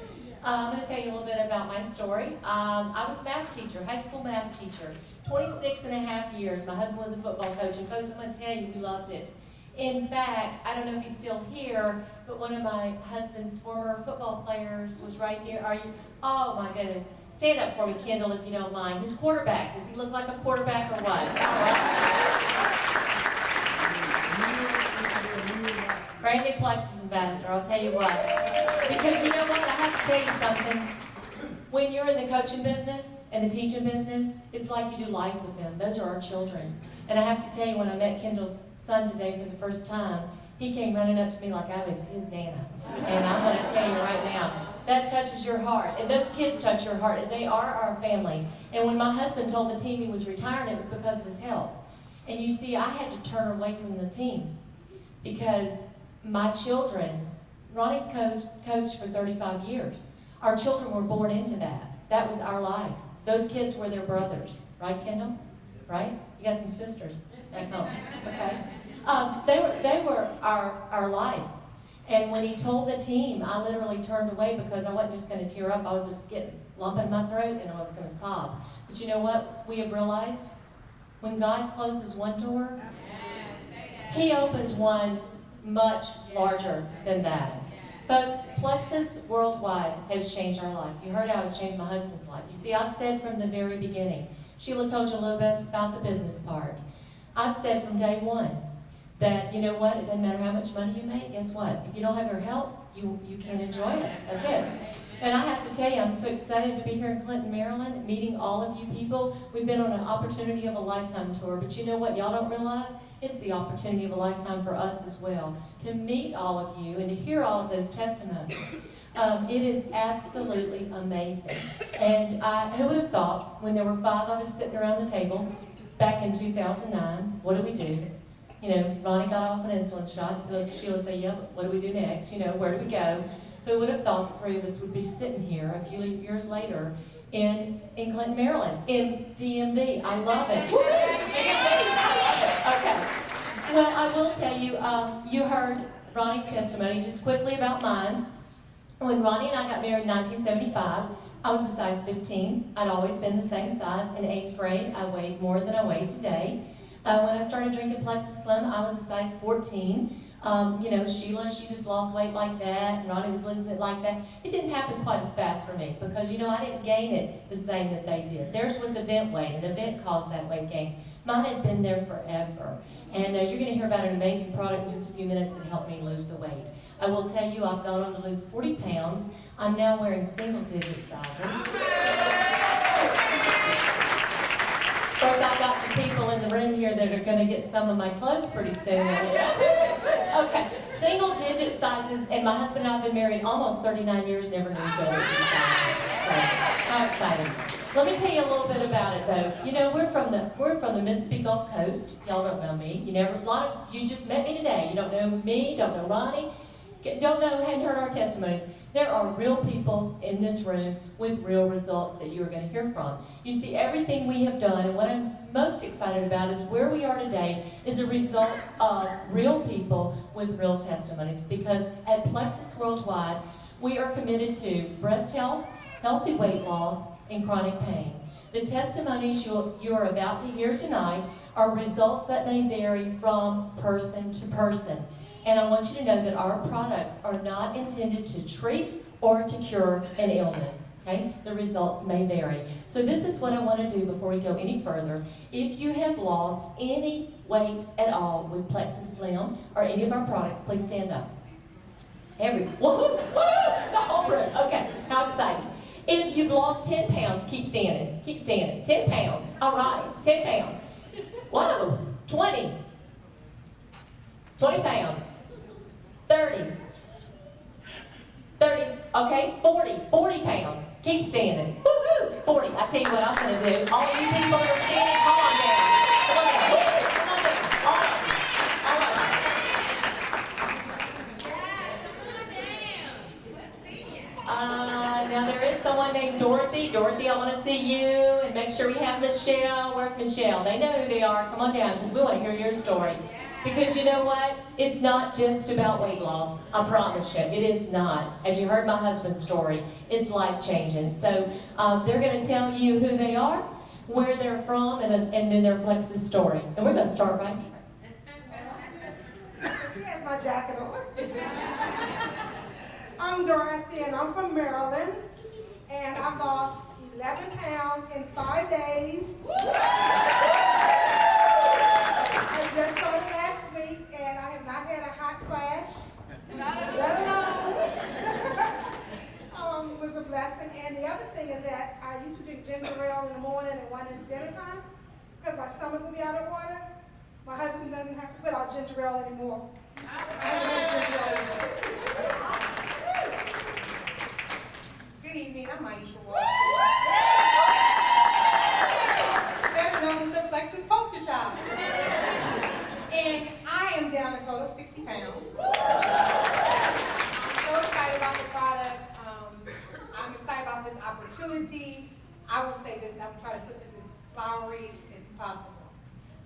I'm going to tell you a little bit about my story. I was a math teacher, high school math teacher, 26 and a half years. My husband was a football coach, and folks, I'm going to tell you, we loved it. In fact, I don't know if he's still here, but one of my husband's former football players was right here. Are you? Oh, my goodness. Stand up for me, Kendall, if you don't mind. His quarterback. Does he look like a quarterback or what? Brand new Plexus ambassador, I'll tell you what. Because you know what? I have to tell you something. When you're in the coaching business and the teaching business, it's like you do life with them. Those are our children. And I have to tell you, when I met Kendall's son today for the first time, he came running up to me like I was his Nana. And I'm going to tell you right now, that touches your heart. And those kids touch your heart, and they are our family. And when my husband told the team he was retiring, it was because of his health. And you see, I had to turn away from the team because my children, Ronnie's coached for 35 years. Our children were born into that. That was our life. Those kids were their brothers. Right, Kendall? Right? You got some sisters at home. Okay? They were our life. And when he told the team, I literally turned away because I wasn't just going to tear up. I was getting a lump in my throat and I was going to sob. But you know what we have realized? When God closes one door, He opens one much larger than that. Folks, Plexus Worldwide has changed our life. You heard how it's changed my husband's life. You see, I've said from the very beginning, Sheila told you a little bit about the business part. I've said from day one that, you know what, it doesn't matter how much money you make, guess what? If you don't have your help, you can't enjoy it. That's it. And I have to tell you, I'm so excited to be here in Clinton, Maryland, meeting all of you people. We've been on an opportunity of a lifetime tour, but you know what y'all don't realize? It's the opportunity of a lifetime for us as well, to meet all of you and to hear all of those testimonies. It is absolutely amazing. And who would have thought, when there were 5 of us sitting around the table back in 2009, what do? You know, Ronnie got off an insulin shot, so Sheila would say, yeah, but what do we do next? You know, where do we go? Who would have thought the 3 of us would be sitting here a few years later in Clinton, Maryland, in DMV? I love it. Woo! DMV, I love it. Okay. Well, I will tell you, you heard Ronnie's testimony, just quickly about mine. When Ronnie and I got married in 1975, I was a size 15. I'd always been the same size. In 8th grade, I weighed more than I weigh today. When I started drinking Plexus Slim, I was a size 14. You know, Sheila, she just lost weight like that, and Ronnie was losing it like that. It didn't happen quite as fast for me because, you know, I didn't gain it the same that they did. Theirs was event weight. An event caused that weight gain. Mine had been there forever. And you're going to hear about an amazing product in just a few minutes that helped me lose the weight. I will tell you, I've gone on to lose 40 pounds. I'm now wearing single-digit sizes. Of course, I've got some people in the room here that are going to get some of my clothes pretty soon. Okay, single-digit sizes, and my husband and I have been married almost 39 years, never knew each other. So, how exciting. Let me tell you a little bit about it, though. You know, we're from the Mississippi Gulf Coast. Y'all don't know me. You just met me today. You don't know me, don't know Ronnie, hadn't heard our testimonies. There are real people in this room with real results that you are going to hear from. You see, everything we have done, and what I'm most excited about is where we are today is a result of real people with real testimonies. Because at Plexus Worldwide, we are committed to breast health, healthy weight loss, and chronic pain. The testimonies you are about to hear tonight are results that may vary from person to person. And I want you to know that our products are not intended to treat or to cure an illness. Okay? The results may vary. So this is what I want to do before we go any further. If you have lost any weight at all with Plexus Slim or any of our products, please stand up. Woohoo! The whole room. Okay, how exciting. If you've lost 10 pounds, keep standing. Keep standing. 10 pounds. All right, 10 pounds. Whoa, 20. 20 pounds. 30. Okay, 40 pounds. Keep standing. Woohoo! 40. I tell you what I'm going to do. All you people that are standing, come on down. Come on down. Come on down. All of you. All of you. Now there is someone one named Dorothy. Dorothy, I want to see you, and make sure we have Michelle. Where's Michelle? They know who they are. Come on down, because we want to hear your story. Because you know what? It's not just about weight loss. I promise you, it is not. As you heard my husband's story, it's life-changing. So they're going to tell you who they are, where they're from, and then their Plexus story. And we're going to start right here. She has my jacket on. I'm Dorothy, and I'm from Maryland, and I've lost 11 pounds in 5 days. I just started last week, and I have not had a hot flash. Let alone. It was a blessing. And the other thing is that I used to drink ginger ale in the morning and one in dinner time because my stomach would be out of order. My husband doesn't have to put out ginger ale anymore. I haven't had ginger ale anymore. Good evening, I'm Aisha Ward. Better known as the Plexus poster child. And I am down a total of 60 pounds. I'm so excited about the product. I'm excited about this opportunity. I will say this, I'm trying to put this as flowery as possible.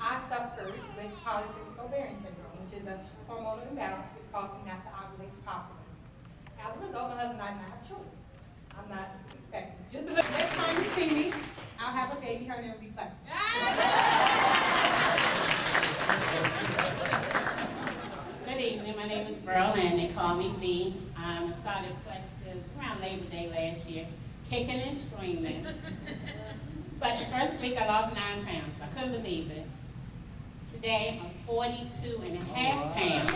I suffered with polycystic ovarian syndrome, which is a hormonal imbalance which causes me not to ovulate properly. As a result, my husband and I do not have children. I'm not expecting. Just the next time you see me, I'll have a baby. Her name will be Plexus. Good evening. My name is Burl, and they call me B. I started Plexus around Labor Day last year, kicking and screaming. But the first week I lost 9 pounds. I couldn't believe it. Today I'm 42.5 pounds.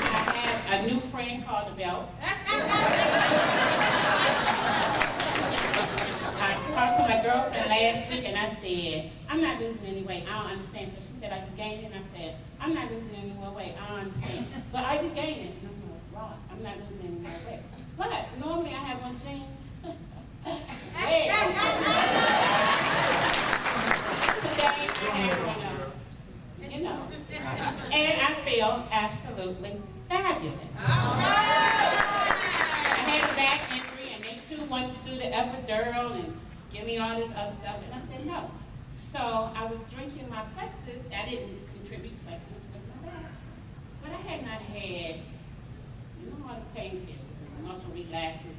I have a new friend called the Belt. I talked to my girlfriend last week and I said, I'm not losing any weight. I don't understand. So she said, are you gaining? And I said, I'm not losing any more weight. I don't understand. But are you gaining? And I'm like, right. I'm not losing any more weight. But normally I have one jean. Today I have one, and I feel absolutely fabulous. I had a back injury, and they too wanted to do the epidural and give me all this other stuff, and I said no. So I was drinking my Plexus. I didn't contribute Plexus with my back, but I had not had, all the painkillers, muscle relaxers.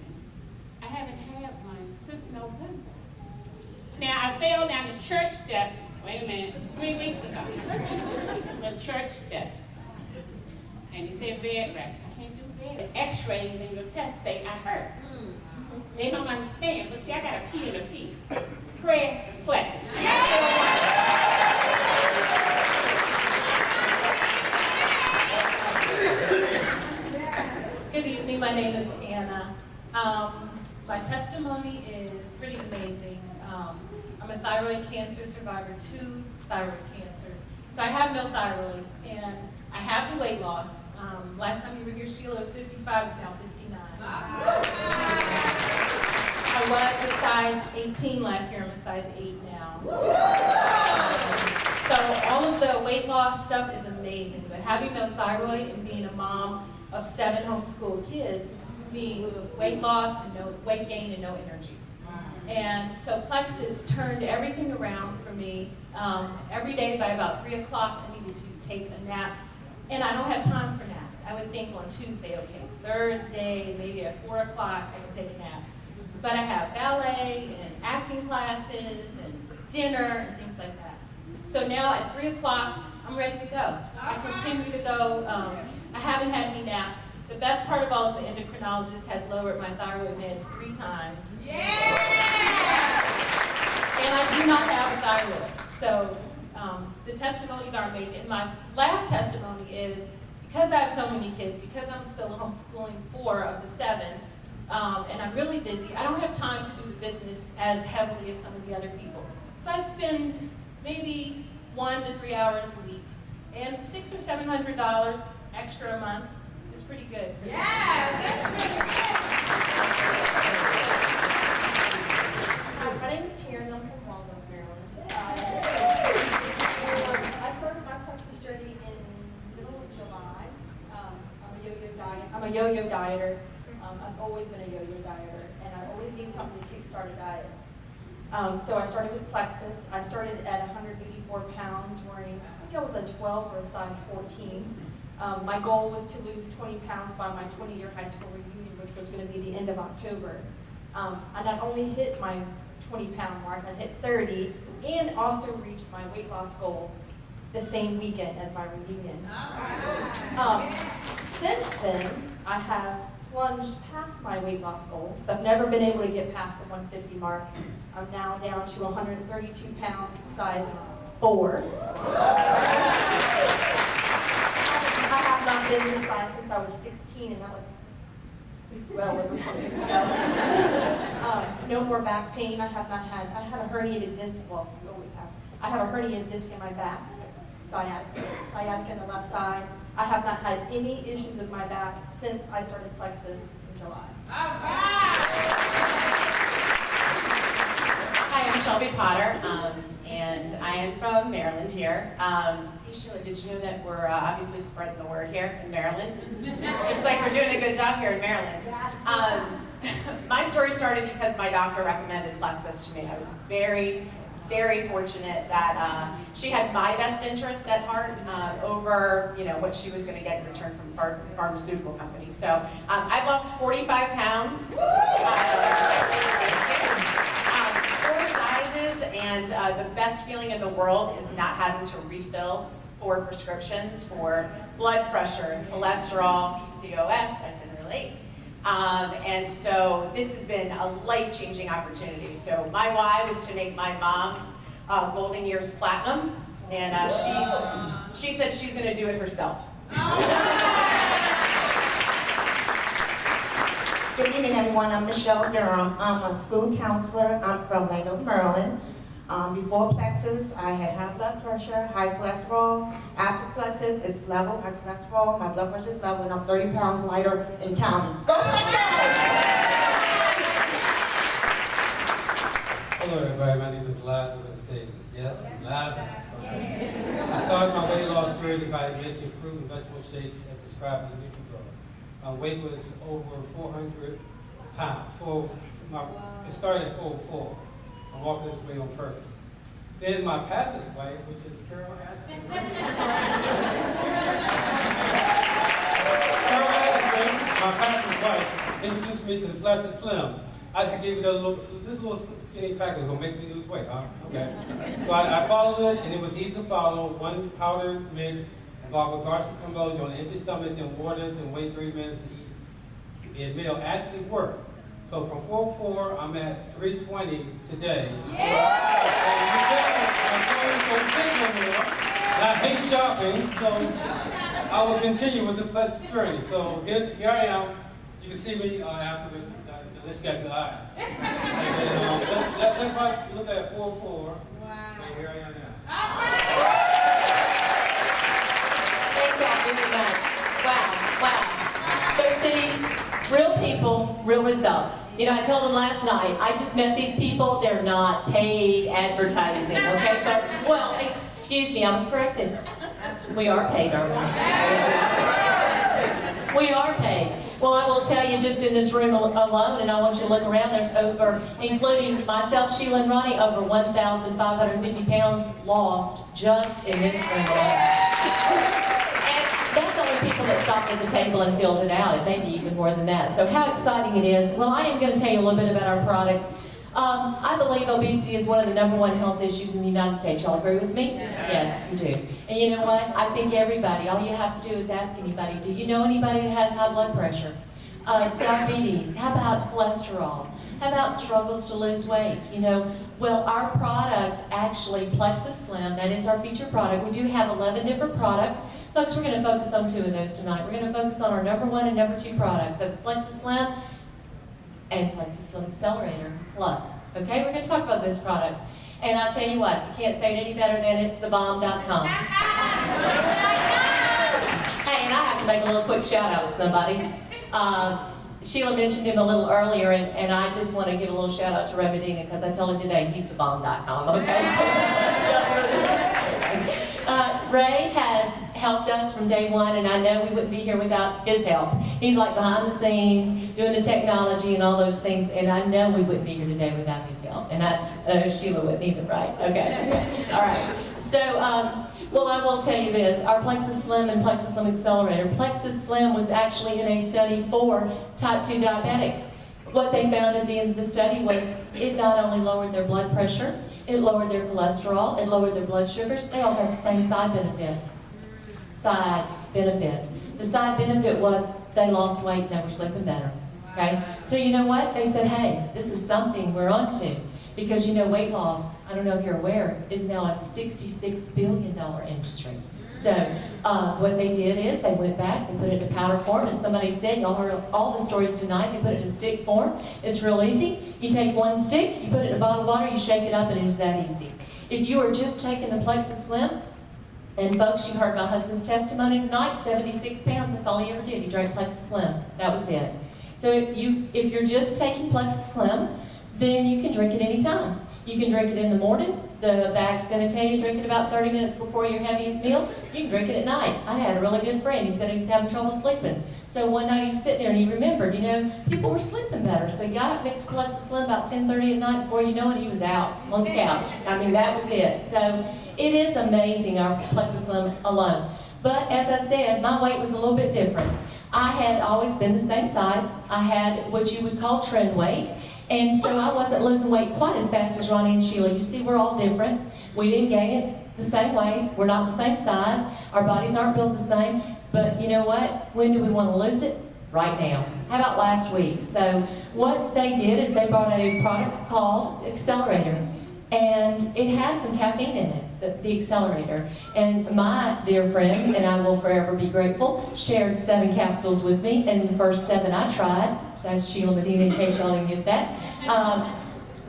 I haven't had one since November. Now, I fell down the church steps, wait a minute, 3 weeks ago. The church steps. And he said bed rest. I can't do bed. The x-rays and your tests say I hurt. They don't understand, but see, I got a P and a P. Prayer and Plexus. Good evening, my name is Anna. My testimony is pretty amazing. I'm a thyroid cancer survivor, 2 thyroid cancers. So I have no thyroid, and I have the weight loss. Last time you were here, Sheila, was 55, it's now 59. I was a size 18 last year, I'm a size 8 now. So all of the weight loss stuff is amazing, but having no thyroid and being a mom of 7 homeschooled kids means weight loss and no weight gain and no energy. And so Plexus turned everything around for me. Every day by about 3 o'clock, I needed to take a nap. And I don't have time for naps. I would think on Tuesday, okay, Thursday, maybe at 4 o'clock, I can take a nap. But I have ballet and acting classes and dinner and things like that. So now at 3 o'clock, I'm ready to go. I continue to go. I haven't had any naps. The best part of all is the endocrinologist has lowered my thyroid meds 3 times. Yeah! And I do not have a thyroid. So the testimonies are amazing. And my last testimony is, because I have so many kids, because I'm still homeschooling 4 of the 7, and I'm really busy, I don't have time to do the business as heavily as some of the other people. So I spend maybe 1 to 3 hours a week, and $600 or $700 extra a month is pretty good. Yeah, that's really good. Hi, my name is Karen. I'm from Walnut, Maryland. I started my Plexus journey in middle of July. I'm a yo-yo dieter. I've always been a yo-yo dieter, and I always need something to kickstart a diet. So I started with Plexus. I started at 184 pounds, wearing, I think I was a 12 or a size 14. My goal was to lose 20 pounds by my 20-year high school reunion, which was going to be the end of October. I not only hit my 20-pound mark, I hit 30, and also reached my weight loss goal the same weekend as my reunion. Since then, I have plunged past my weight loss goal, because I've never been able to get past the 150 mark. I'm now down to 132 pounds, size 4. I have not been this size since I was 16, and that was well over 20 years ago. No more back pain. I had a herniated disc, well, you always have. I have a herniated disc in my back, sciatic in the left side. I have not had any issues with my back since I started Plexus in July. Hi, I'm Shelby Potter, and I am from Maryland here. Hey Sheila, did you know that we're obviously spreading the word here in Maryland? Looks like we're doing a good job here in Maryland. My story started because my doctor recommended Plexus to me. I was very, very fortunate that she had my best interest at heart over, what she was going to get in return from pharmaceutical companies. So I've lost 45 pounds. 4 sizes, and the best feeling in the world is not having to refill 4 prescriptions for blood pressure and cholesterol, PCOS. I can relate. And so this has been a life-changing opportunity. So my why was to make my mom's golden years platinum, and she said she's going to do it herself. Good evening, everyone. I'm Michelle Durham. I'm a school counselor. I'm from Landover, Maryland. Before Plexus, I had high blood pressure, high cholesterol. After Plexus, it's level. My cholesterol, my blood pressure is level, and I'm 30 pounds lighter in counting. Go Plexus! Hello, everybody. My name is Lazarus Davis. Yes, Lazarus. Okay. I started my weight loss journey by making fruit and vegetable shakes and prescribing the NutriGrow. My weight was over 400 pounds. It started at 404. I'm walking this way on purpose. Then my pastor's wife, which is Carol Addison. Carol Addison, my pastor's wife, introduced me to the Plexus Slim. I gave it this little skinny pack was gonna make me lose weight, huh? Okay. So I followed it, and it was easy to follow. 1 powdered mix involved with garlic compost on an empty stomach, then water, then wait 3 minutes to eat. The meal actually worked. So from 404, I'm at 320 today. Yeah! And I hate shopping, so I will continue with this Plexus journey. So here I am. You can see me after the let's get the eyes. And then, let's look at 404. Wow. And here I am now. Thank you very much. Wow. So, Cindy, real people, real results. I told them last night, I just met these people, they're not paid advertising, okay? But, well, excuse me, I was corrected. We are paid, aren't we? We are paid. Well, I will tell you, just in this room alone, and I want you to look around, there's over, including myself, Sheila and Ronnie, over 1,550 pounds lost just in this room alone. And that's only people that stopped at the table and filled it out, and maybe even more than that. So how exciting it is. Well, I am going to tell you a little bit about our products. I believe obesity is one of the #1 health issues in the United States. Y'all agree with me? Yes, you do. And you know what? I think everybody, all you have to do is ask anybody, do you know anybody that has high blood pressure? Diabetes? How about cholesterol? How about struggles to lose weight? Well, our product, actually, Plexus Slim, that is our featured product. We do have 11 different products. Folks, we're going to focus on 2 of those tonight. We're going to focus on our #1 and #2 products. That's Plexus Slim and Plexus Slim Accelerator Plus. Okay, we're going to talk about those products. And I'll tell you what, you can't say it any better than it's thebomb.com. Hey, and I have to make a little quick shout out to somebody. Sheila mentioned him a little earlier, and I just want to give a little shout out to Ray Medina, because I told him today he's thebomb.com, okay? Ray has helped us from day one, and I know we wouldn't be here without his help. He's like behind the scenes, doing the technology and all those things, and I know we wouldn't be here today without his help. And Sheila wouldn't either, right? Okay. All right. So, well, I will tell you this. Our Plexus Slim and Plexus Slim Accelerator. Plexus Slim was actually in a study for type 2 diabetics. What they found at the end of the study was it not only lowered their blood pressure, it lowered their cholesterol, it lowered their blood sugars. They all had the same side benefit. The side benefit was they lost weight and they were sleeping better. Okay? So you know what? They said, hey, this is something we're onto. Because you know weight loss, I don't know if you're aware, is now a $66 billion industry. So what they did is they went back, they put it in powder form. As somebody said, y'all heard all the stories tonight, they put it in stick form. It's real easy. You take one stick, you put it in a bottle of water, you shake it up, and it's that easy. If you are just taking the Plexus Slim, and folks, you heard my husband's testimony tonight, 76 pounds, that's all he ever did. He drank Plexus Slim. That was it. So if you're just taking Plexus Slim, then you can drink it anytime. You can drink it in the morning. The bag's going to tell you to drink it about 30 minutes before your heaviest meal. You can drink it at night. I had a really good friend. He said he was having trouble sleeping. So one night he was sitting there and he remembered, you know, people were sleeping better. So he got up, mixed Plexus Slim about 10:30 at night. Before you know it, he was out on the couch. I mean, that was it. So it is amazing, our Plexus Slim alone. But as I said, my weight was a little bit different. I had always been the same size. I had what you would call trend weight. And so I wasn't losing weight quite as fast as Ronnie and Sheila. You see, we're all different. We didn't gain it the same way. We're not the same size. Our bodies aren't built the same. But you know what? When do we want to lose it? Right now. How about last week? So what they did is they brought out a product called Accelerator. And it has some caffeine in it, the Accelerator. And my dear friend, and I will forever be grateful, shared 7 capsules with me. And the first 7 I tried, that's Sheila Medina in case y'all didn't get that.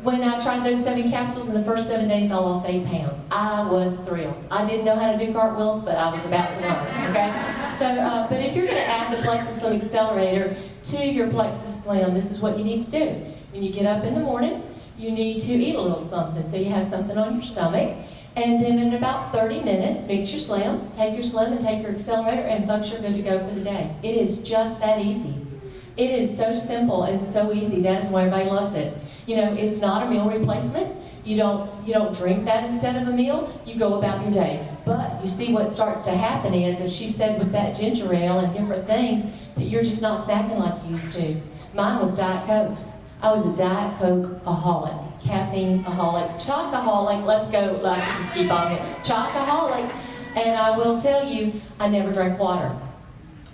When I tried those 7 capsules in the first 7 days, I lost 8 pounds. I was thrilled. I didn't know how to do cartwheels, but I was about to learn, okay? So, but if you're gonna add the Plexus Slim Accelerator to your Plexus Slim, this is what you need to do. When you get up in the morning, you need to eat a little something, so you have something on your stomach. And then in about 30 minutes, mix your Slim, take your Slim and take your Accelerator, and folks, you're good to go for the day. It is just that easy. It is so simple and so easy. That is why everybody loves it. You know, it's not a meal replacement. You don't drink that instead of a meal. You go about your day. But you see what starts to happen is, as she said with that ginger ale and different things, that you're just not snacking like you used to. Mine was Diet Cokes. I was a Diet Coke-aholic, caffeine-aholic, chocoholic. Let's go. I can just keep on it. Chocoholic. And I will tell you, I never drank water.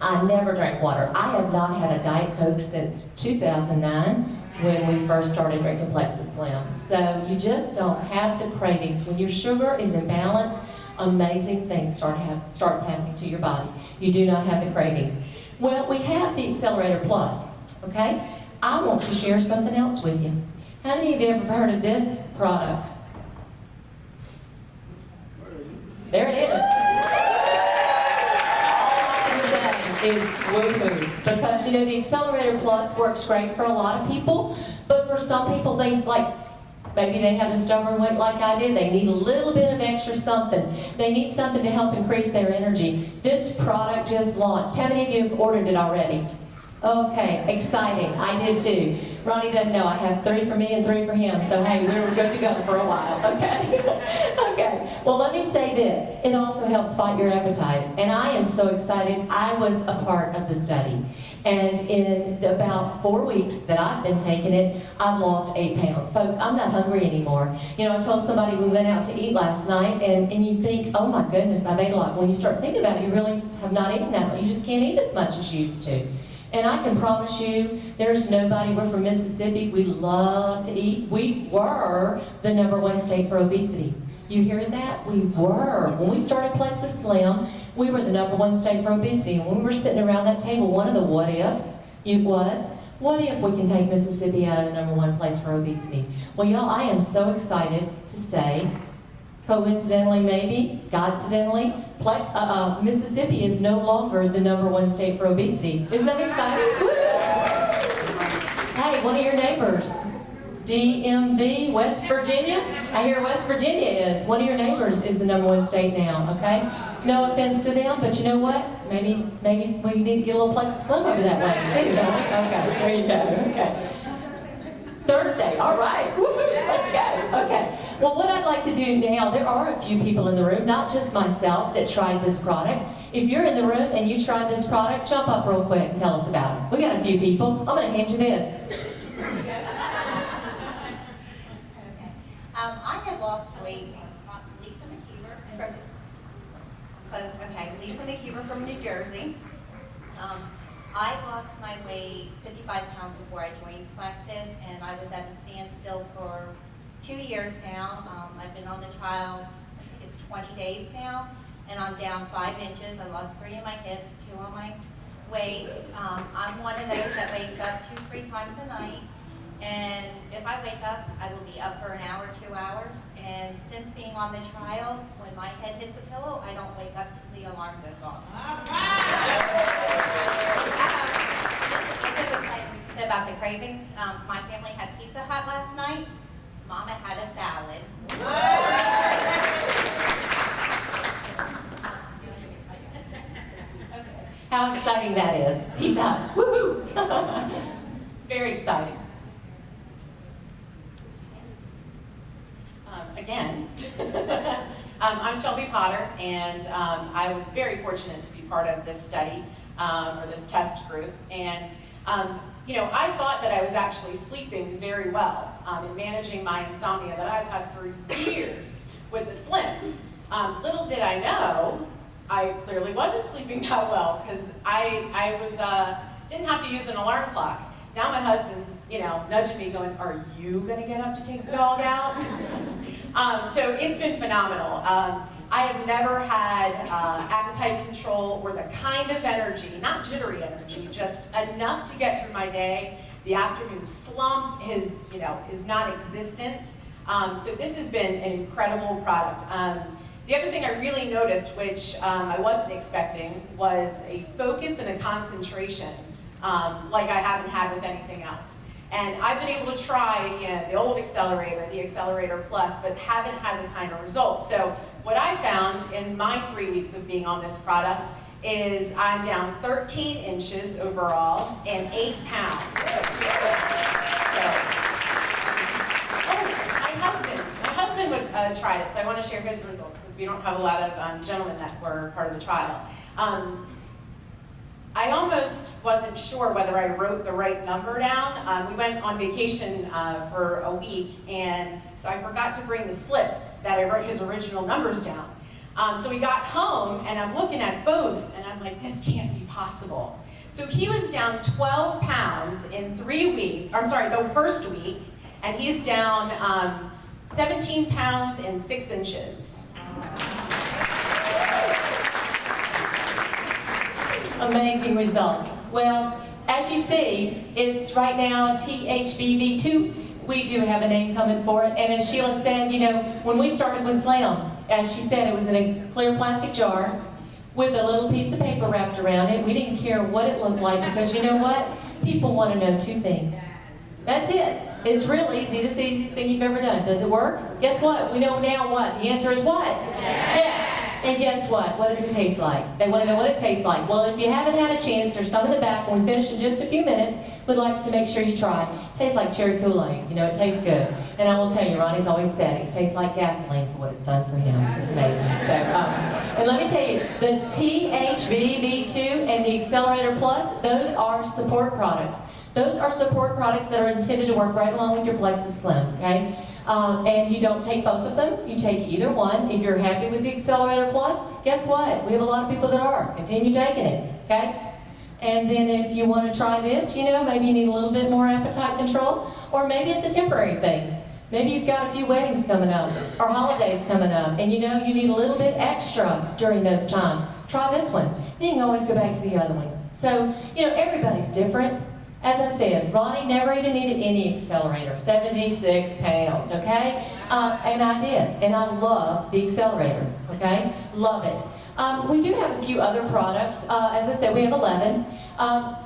I never drank water. I have not had a Diet Coke since 2009 when we first started drinking Plexus Slim. So you just don't have the cravings. When your sugar is in balance, amazing things starts happening to your body. You do not have the cravings. Well, we have the Accelerator Plus, okay? I want to share something else with you. How many of you ever heard of this product? There it is. Is woo-hoo. Because, you know, the Accelerator Plus works great for a lot of people, but for some people, maybe they have a stubborn weight like I did. They need a little bit of extra something. They need something to help increase their energy. This product just launched. How many of you have ordered it already? Okay, exciting. I did too. Ronnie doesn't know. I have 3 for me and 3 for him. So hey, we're good to go for a while, okay? Okay. Well, let me say this. It also helps fight your appetite. And I am so excited. I was a part of the study. And in about 4 weeks that I've been taking it, I've lost 8 pounds. Folks, I'm not hungry anymore. You know, I told somebody we went out to eat last night, and you think, oh my goodness, I've ate a lot. When you start thinking about it, you really have not eaten that much. You just can't eat as much as you used to. And I can promise you, there's nobody, we're from Mississippi, we love to eat. We were the #1 state for obesity. You hear that? We were. When we started Plexus Slim, we were the #1 state for obesity. And when we were sitting around that table, one of the what ifs, it was, what if we can take Mississippi out of the #1 place for obesity? Well, y'all, I am so excited to say, coincidentally maybe, Godcidentally, Mississippi is no longer the #1 state for obesity. Isn't that exciting? Woo! Hey, one of your neighbors, DMV, West Virginia. I hear West Virginia is. One of your neighbors is the #1 state now, okay? No offense to them, but you know what? Maybe we need to get a little Plexus Slim over that way too, don't we? Okay, there you go. Okay. Thursday, all right. Woo-hoo, let's go. Okay. Well, what I'd like to do now, there are a few people in the room, not just myself, that tried this product. If you're in the room and you tried this product, jump up real quick and tell us about it. We got a few people. I'm going to hand you this. I had lost weight. Lisa McKeever from New Jersey. I lost my weight 55 pounds before I joined Plexus, and I was at a standstill for 2 years now. I've been on the trial, I think it's 20 days now, and I'm down 5 inches. I lost 3 in my hips, 2 on my waist. I'm one of those that wakes up 2-3 times a night. And if I wake up, I will be up for an hour, 2 hours. And since being on the trial, when my head hits a pillow, I don't wake up till the alarm goes off. All right! About the cravings, my family had Pizza Hut last night. Mama had a salad. How exciting that is. Pizza Hut. Woohoo! It's very exciting. Again, I'm Shelby Potter, and I was very fortunate to be part of this study, or this test group. And, you know, I thought that I was actually sleeping very well in managing my insomnia that I've had for years with the Slim. Little did I know, I clearly wasn't sleeping that well, because I didn't have to use an alarm clock. Now my husband's, you know, nudging me going, are you going to get up to take the dog out? So it's been phenomenal. I have never had appetite control or the kind of energy, not jittery energy, just enough to get through my day. The afternoon slump is non-existent. So this has been an incredible product. The other thing I really noticed, which I wasn't expecting, was a focus and a concentration like I haven't had with anything else. And I've been able to try the old accelerator, the Accelerator Plus, but haven't had the kind of results. So what I found in my 3 weeks of being on this product is I'm down 13 inches overall and 8 pounds. My husband tried it, so I want to share his results because we don't have a lot of gentlemen that were part of the trial. I almost wasn't sure whether I wrote the right number down. We went on vacation for a week, and so I forgot to bring the slip that I wrote his original numbers down. So we got home, and I'm looking at both, and I'm like, this can't be possible. So he was down 12 pounds in 3 weeks, I'm sorry, the first week, and he's down 17 pounds and 6 inches. Amazing results. Well, as you see, it's right now THBV2. We do have a name coming for it. And as Sheila said, you know, when we started with Slim, as she said, it was in a clear plastic jar with a little piece of paper wrapped around it. We didn't care what it looked like because you know what? People want to know 2 things. That's it. It's real easy. This is the easiest thing you've ever done. Does it work? Guess what? We know now what? The answer is what? Yes. And guess what? What does it taste like? They want to know what it tastes like. Well, if you haven't had a chance, there's some in the back. When we finish in just a few minutes, we'd like to make sure you try. It tastes like cherry Kool-Aid. You know, it tastes good. And I will tell you, Ronnie's always said it tastes like gasoline for what it's done for him. It's amazing. So, and let me tell you, the THBV2 and the Accelerator Plus, those are support products. Those are support products that are intended to work right along with your Plexus Slim, okay? And you don't take both of them, you take either one. If you're happy with the Accelerator Plus, guess what? We have a lot of people that are. Continue taking it, okay? And then if you want to try this, you know, maybe you need a little bit more appetite control, or maybe it's a temporary thing. Maybe you've got a few weddings coming up, or holidays coming up, and you know you need a little bit extra during those times. Try this one. Then you can always go back to the other one. So, you know, everybody's different. As I said, Ronnie never even needed any accelerator, 76 pounds, okay? And I did, and I love the accelerator, okay? Love it. We do have a few other products. As I said, we have 11.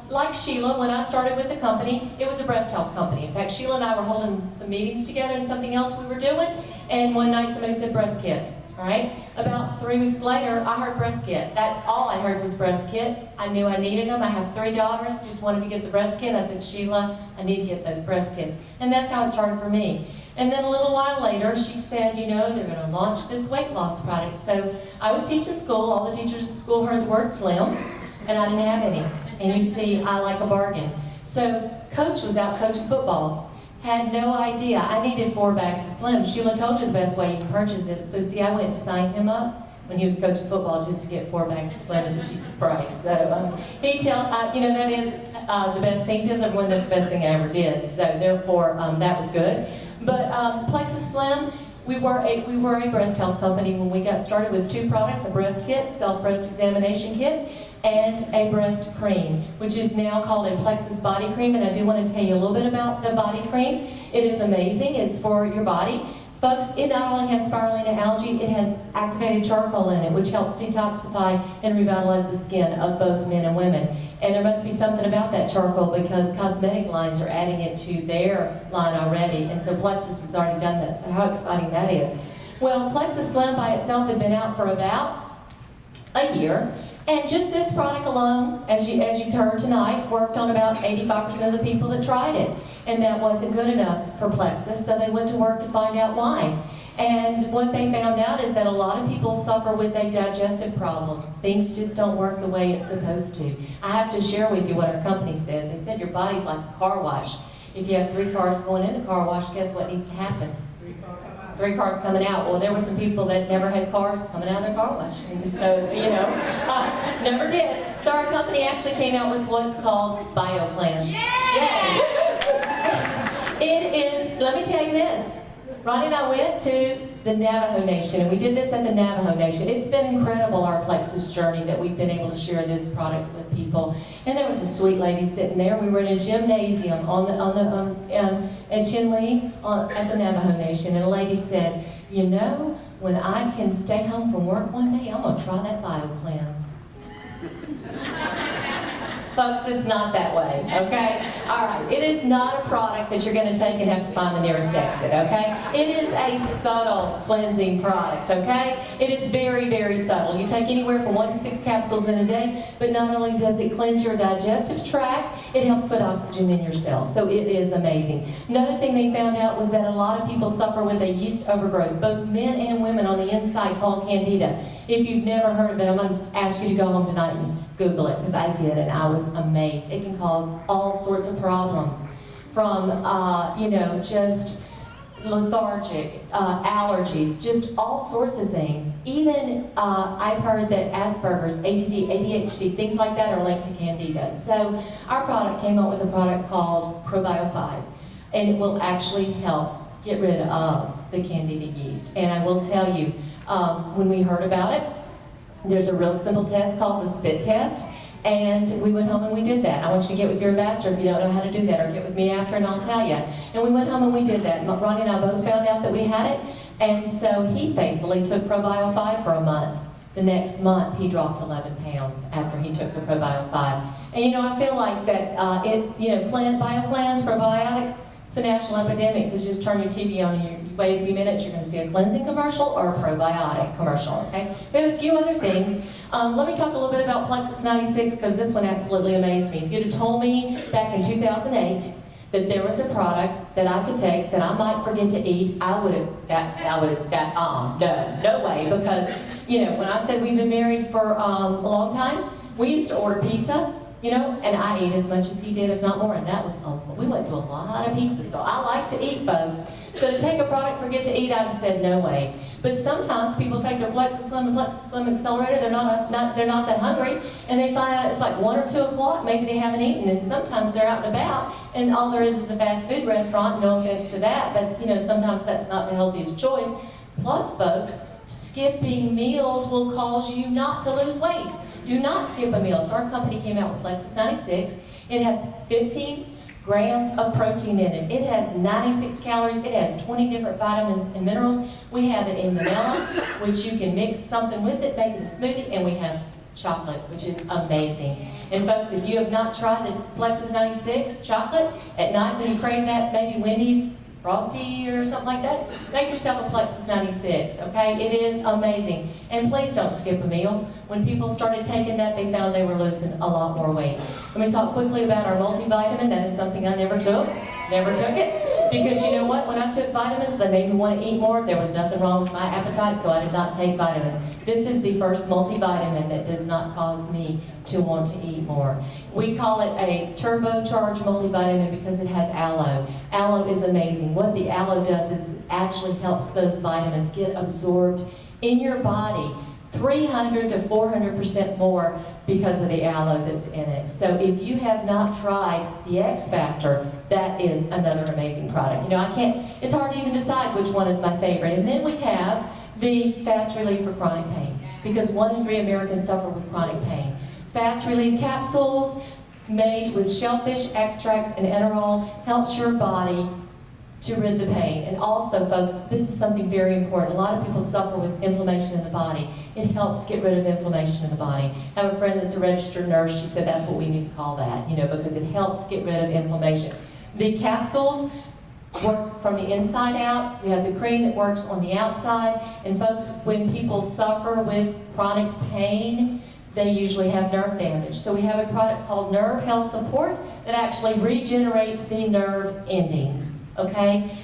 Like Sheila, when I started with the company, it was a breast health company. In fact, Sheila and I were holding some meetings together and something else we were doing, and one night somebody said breast kit. all right? About 3 weeks later, I heard breast kit. That's all I heard was breast kit. I knew I needed them. I have 3 daughters, just wanted to get the breast kit. I said, Sheila, I need to get those breast kits. And that's how it started for me. And then a little while later, she said, you know, they're going to launch this weight loss product. So I was teaching school. All the teachers at school heard the word slim, and I didn't have any. And you see, I like a bargain. So Coach was out coaching football. Had no idea. I needed 4 bags of Slim. Sheila told you the best way you can purchase it. So see, I went and signed him up when he was coaching football just to get 4 bags of Slim at the cheapest price. So he you know, that is the best thing. He tells everyone that's the best thing I ever did. So therefore, that was good. But Plexus Slim, we were a breast health company when we got started with 2 products: a breast kit, self-breast examination kit, and a breast cream, which is now called a Plexus body cream. And I do want to tell you a little bit about the body cream. It is amazing. It's for your body. Folks, it not only has spirulina algae, it has activated charcoal in it, which helps detoxify and revitalize the skin of both men and women. And there must be something about that charcoal because cosmetic lines are adding it to their line already. And so Plexus has already done that. So how exciting that is. Well, Plexus Slim by itself had been out for about a year. And just this product alone, as you heard tonight, worked on about 85% of the people that tried it. And that wasn't good enough for Plexus, so they went to work to find out why. And what they found out is that a lot of people suffer with a digestive problem. Things just don't work the way it's supposed to. I have to share with you what our company says. They said your body's like a car wash. If you have 3 cars going in the car wash, guess what needs to happen? 3 cars coming out. Well, there were some people that never had cars coming out of their car wash. And so, you know, never did. So our company actually came out with what's called BioPlan. Yay! It is, let me tell you this. Ronnie and I went to the Navajo Nation, and we did this at the Navajo Nation. It's been incredible, our Plexus journey, that we've been able to share this product with people. And there was a sweet lady sitting there. We were in a gymnasium at Chinle at the Navajo Nation, and a lady said, you know, when I can stay home from work one day, I'm going to try that BioPlans. Folks, it's not that way, okay? All right, it is not a product that you're going to take and have to find the nearest exit, okay? It is a subtle cleansing product, okay? It is very, very subtle. You take anywhere from 1 to 6 capsules in a day, but not only does it cleanse your digestive tract, it helps put oxygen in your cells, so it is amazing. Another thing they found out was that a lot of people suffer with a yeast overgrowth, both men and women on the inside, called Candida. If you've never heard of it, I'm going to ask you to go home tonight and Google it, because I did, and I was amazed. It can cause all sorts of problems, from, you know, just lethargic, allergies, just all sorts of things. Even, I've heard that Asperger's, ADD, ADHD, things like that are linked to Candida. So our product came out with a product called Probio5, and it will actually help get rid of the Candida yeast. And I will tell you, when we heard about it, there's a real simple test called the spit test, and we went home and we did that. I want you to get with your ambassador if you don't know how to do that, or get with me after and I'll tell you. And we went home and we did that. Ronnie and I both found out that we had it, and so he faithfully took Probio5 for a month. The next month, he dropped 11 pounds after he took the Probio5. And you know, I feel like that, BioPlans, probiotic, it's a national epidemic, because just turn your TV on and you wait a few minutes, you're going to see a cleansing commercial or a probiotic commercial, okay? We have a few other things. Let me talk a little bit about Plexus 96, because this one absolutely amazed me. If you'd have told me back in 2008 that there was a product that I could take that I might forget to eat, no way, because, you know, when I said we've been married for a long time, we used to order pizza, you know, and I ate as much as he did, if not more, and that was awful. We went through a lot of pizza, so I like to eat, folks. So to take a product, forget to eat, I'd have said no way. But sometimes people take their Plexus Slim and Plexus Slim Accelerator, they're not that hungry, and they find out it's like 1 or 2 o'clock, maybe they haven't eaten, and sometimes they're out and about, and all there is a fast food restaurant, no offense to that, but you know, sometimes that's not the healthiest choice. Plus, folks, skipping meals will cause you not to lose weight. Do not skip a meal. So our company came out with Plexus 96. It has 15 grams of protein in it. It has 96 calories. It has 20 different vitamins and minerals. We have it in vanilla, which you can mix something with it, make it a smoothie, and we have chocolate, which is amazing. And folks, if you have not tried the Plexus 96 chocolate, at night when you crave that maybe Wendy's Frosty or something like that, make yourself a Plexus 96, okay? It is amazing. And please don't skip a meal. When people started taking that, they found they were losing a lot more weight. Let me talk quickly about our multivitamin. That is something I never took it. Because you know what, when I took vitamins, they made me want to eat more. There was nothing wrong with my appetite, so I did not take vitamins. This is the first multivitamin that does not cause me to want to eat more. We call it a turbocharged multivitamin because it has aloe. Aloe is amazing. What the aloe does is it actually helps those vitamins get absorbed in your body 300 to 400% more because of the aloe that's in it. So if you have not tried the X Factor, that is another amazing product. You know, it's hard to even decide which one is my favorite. And then we have the Fast Relief for chronic pain, because 1 in 3 Americans suffer with chronic pain. Fast Relief capsules made with shellfish extracts and Enterol helps your body to rid the pain. And also, folks, this is something very important. A lot of people suffer with inflammation in the body. It helps get rid of inflammation in the body. I have a friend that's a registered nurse. She said that's what we need to call that, you know, because it helps get rid of inflammation. The capsules work from the inside out. We have the cream that works on the outside. And folks, when people suffer with chronic pain, they usually have nerve damage. So we have a product called Nerve Health Support that actually regenerates the nerve endings. Okay,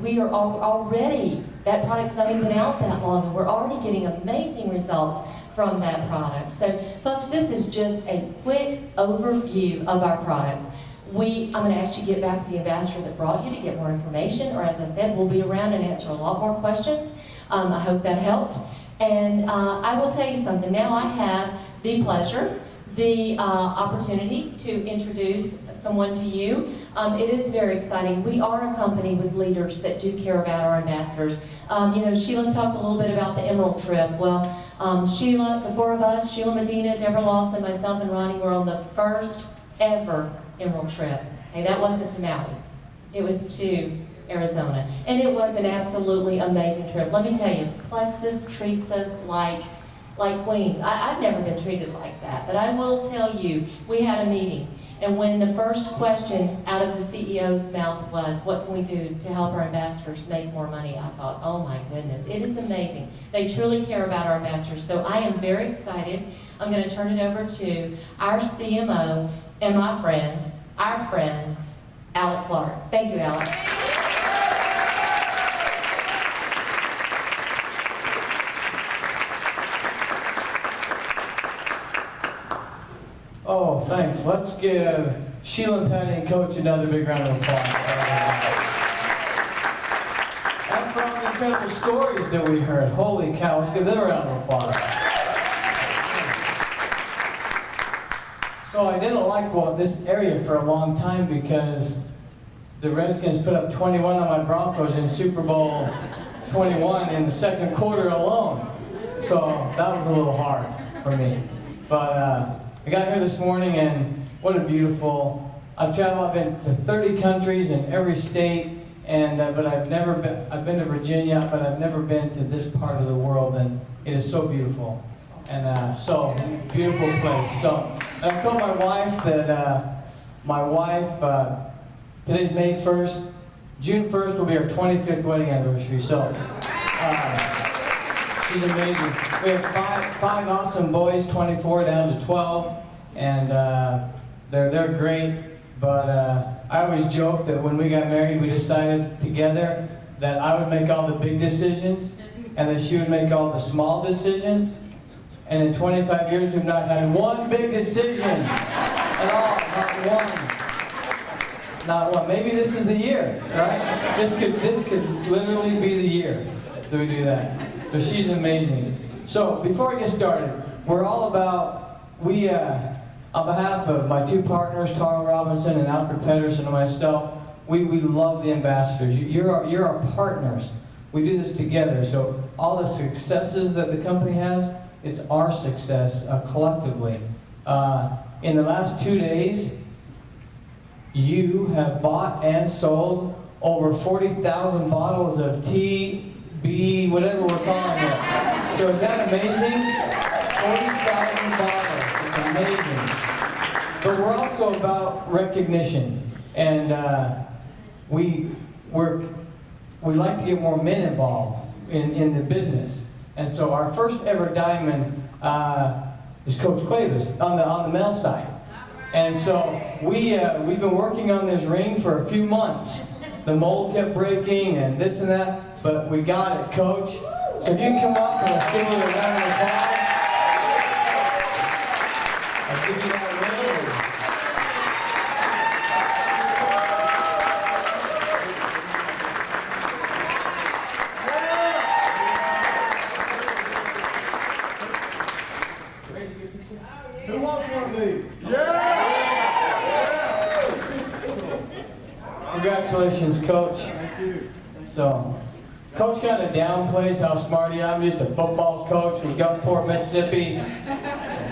we are already, that product's not even been out that long, and we're already getting amazing results from that product. So, folks, this is just a quick overview of our products. I'm going to ask you to get back to the ambassador that brought you to get more information, or as I said, we'll be around and answer a lot more questions. I hope that helped. And I will tell you something. Now I have the pleasure, the opportunity to introduce someone to you. It is very exciting. We are a company with leaders that do care about our ambassadors. You know, Sheila's talked a little bit about the Emerald Trip. Well, Sheila, the 4 of us, Sheila Medina, Deborah Lawson, myself, and Ronnie were on the first ever Emerald Trip. Hey, that wasn't to Maui. It was to Arizona. And it was an absolutely amazing trip. Let me tell you, Plexus treats us like queens. I've never been treated like that, but I will tell you, we had a meeting, and when the first question out of the CEO's mouth was, what can we do to help our ambassadors make more money? I thought, oh my goodness, it is amazing. They truly care about our ambassadors, so I am very excited. I'm going to turn it over to our CMO and my friend, our friend, Alec Clark. Thank you, Alec. Oh, thanks. Let's give Sheila, Patty, and Coach another big round of applause. And from the incredible stories that we heard, holy cow, let's give them a round of applause. So I didn't like this area for a long time because the Redskins put up 21 on my Broncos in Super Bowl 21 in the second quarter alone. So that was a little hard for me. But I got here this morning, and what a beautiful, I've been to 30 countries in every state, and but I've been to Virginia, but I've never been to this part of the world, and it is so beautiful. And so, beautiful place. So, and I told my wife that, today's May 1st, June 1st will be our 25th wedding anniversary, so, she's amazing. We have five awesome boys, 24 down to 12, and they're great. But I always joke that when we got married, we decided together that I would make all the big decisions, and that she would make all the small decisions. And in 25 years, we've not had one big decision at all, not one. Maybe this is the year, right? This could literally be the year that we do that. But she's amazing. So before we get started, we're all about, on behalf of my 2 partners, Tarl Robinson and Alfred Petterson and myself, we love the ambassadors. You're our partners. We do this together. So all the successes that the company has, it's our success collectively. In the last 2 days, you have bought and sold over 40,000 bottles of tea, B, whatever we're calling it. So is that amazing? 40,000 bottles. It's amazing. But we're also about recognition. And we like to get more men involved in the business. And so our first ever diamond is Coach Clavis on the male side. And so we've been working on this ring for a few months. The mold kept breaking and this and that, but we got it, Coach. So if you can come up and let's give you a round of applause. I'll give you that ring. Who wants one of these? Congratulations, Coach. Thank you. So, Coach kind of downplays how smart he is. I'm just a football coach from Gulfport, Mississippi.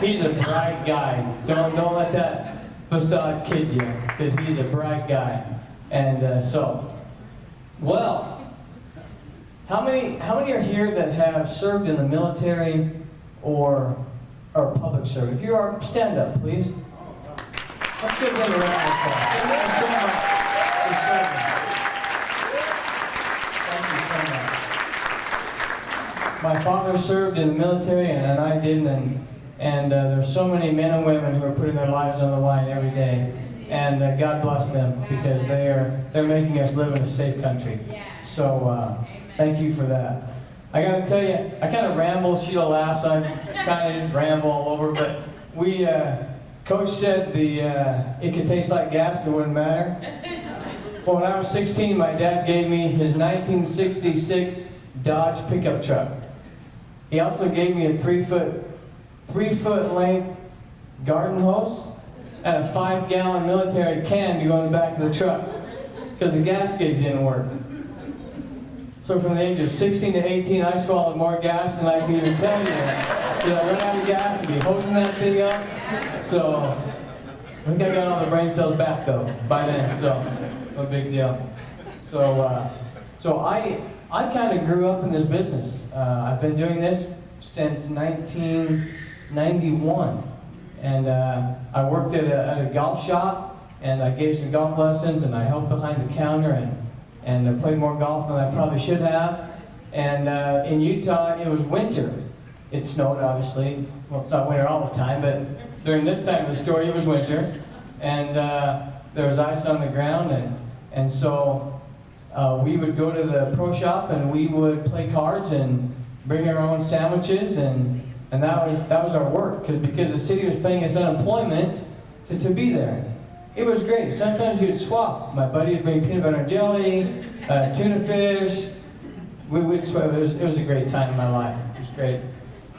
He's a bright guy. Don't let that facade kid you, because he's a bright guy. And well, how many are here that have served in the military or public service? If you are, stand up, please. Let's give them a round of applause. Thank you so much for serving. Thank you so much. My father served in the military, and I didn't. And there's so many men and women who are putting their lives on the line every day. And God bless them, because they're making us live in a safe country. So thank you for that. I got to tell you, I kind of ramble. Sheila laughs. I kind of just ramble all over. But Coach said it could taste like gas. It wouldn't matter. Well, when I was 16, my dad gave me his 1966 Dodge pickup truck. He also gave me a 3-foot length garden hose and a 5-gallon military can to go in the back of the truck because the gas gauge didn't work. So from the age of 16 to 18, I swallowed more gas than I can even tell you. So I run out of gas to be hosing that thing up. So I think I got all the brain cells back though by then. So no big deal. So I kind of grew up in this business. I've been doing this since 1991, and I worked at a golf shop, and I gave some golf lessons, and I helped behind the counter, and I played more golf than I probably should have. And in Utah, it was winter. It snowed, obviously. Well, it's not winter all the time, but during this time of the story, it was winter, and there was ice on the ground, and so we would go to the pro shop, and we would play cards and bring our own sandwiches, and that was our work, because the city was paying us unemployment to be there. It was great. Sometimes you'd swap. My buddy would bring peanut butter and jelly, tuna fish. We'd swap. It was a great time in my life. It was great.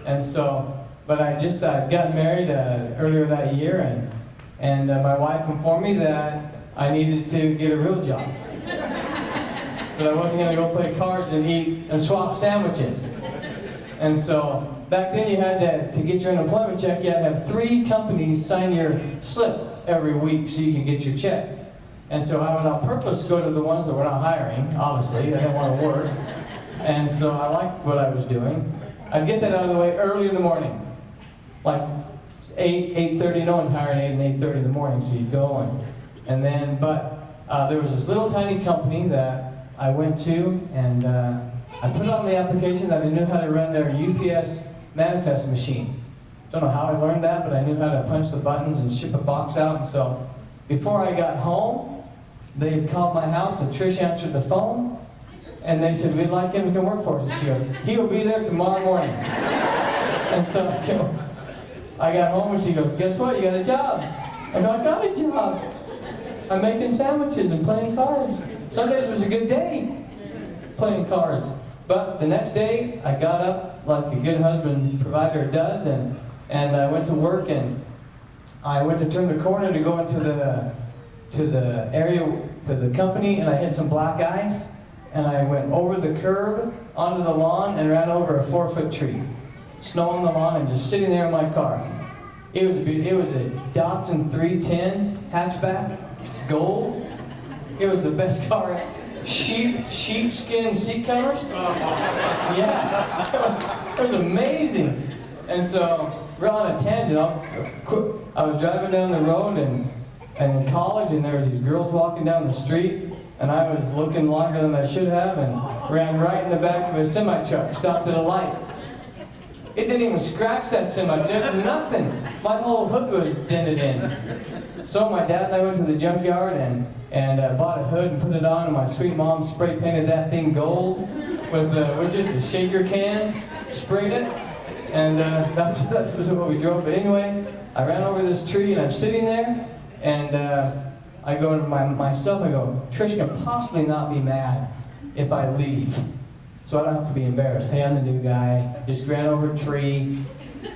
And so, but I just got married earlier that year, and my wife informed me that I needed to get a real job. But I wasn't going to go play cards and eat and swap sandwiches. And so back then you had to get your unemployment check, you had to have 3 companies sign your slip every week so you could get your check. And so I would on purpose go to the ones that were not hiring, obviously. I didn't want to work. And so I liked what I was doing. I'd get that out of the way early in the morning. Like 8:30, no one's hiring 8 and 8:30 in the morning, so you'd go and then, but there was this little tiny company that I went to, and I put on the application that I knew how to run their UPS manifest machine. Don't know how I learned that, but I knew how to punch the buttons and ship a box out. And so before I got home, they had called my house, and Trish answered the phone, and they said, "We'd like him to come work for us." She goes, "He will be there tomorrow morning." And so I got home, and she goes, "Guess what? You got a job." I go, "I got a job. I'm making sandwiches and playing cards." Some days it was a good day playing cards. But the next day, I got up like a good husband provider does, and I went to work, and I went to turn the corner to go into the area, to the company, and I hit some black ice, and I went over the curb onto the lawn and ran over a 4-foot tree. Snow on the lawn and just sitting there in my car. It was a Datsun 310 hatchback, gold. It was the best car. Sheepskin seat covers. Yeah, it was amazing. And so, real on a tangent, I was driving down the road and in college, and there was these girls walking down the street, and I was looking longer than I should have and ran right in the back of a semi-truck, stopped at a light. It didn't even scratch that semi-truck, nothing. My whole hood was dented in. So my dad and I went to the junkyard and bought a hood and put it on, and my sweet mom spray painted that thing gold with just a shaker can, sprayed it, and that's what we drove. But anyway, I ran over this tree and I'm sitting there, and I go to myself, I go, Trish can possibly not be mad if I leave. So I don't have to be embarrassed. Hey, I'm the new guy, just ran over a tree.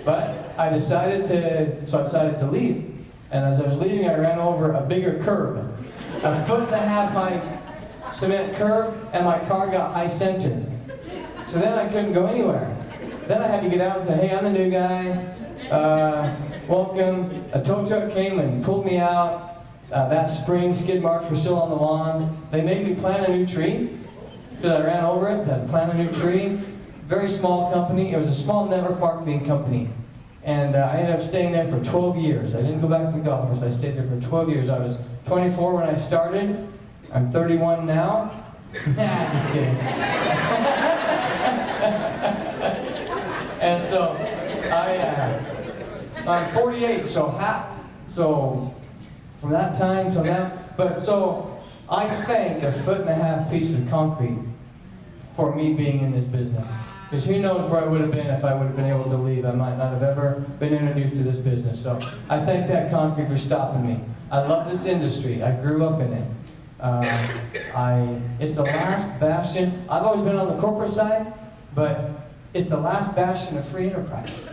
But I decided to leave. And as I was leaving, I ran over a bigger curb. A 1.5 high cement curb, and my car got high centered. So then I couldn't go anywhere. Then I had to get out and say, hey, I'm the new guy. Welcome. A tow truck came and pulled me out. That spring, skid marks were still on the lawn. They made me plant a new tree. Because I ran over it, had to plant a new tree. Very small company. It was a small network marketing company. And I ended up staying there for 12 years. I didn't go back to the golf course. I stayed there for 12 years. I was 24 when I started. I'm 31 now. Nah, just kidding. And so I'm 48, so from that time to now, but so I thank a 1.5 piece of concrete for me being in this business. Because who knows where I would have been if I would have been able to leave. I might not have ever been introduced to this business. So I thank that concrete for stopping me. I love this industry. I grew up in it. It's the last bastion. I've always been on the corporate side, but it's the last bastion of free enterprise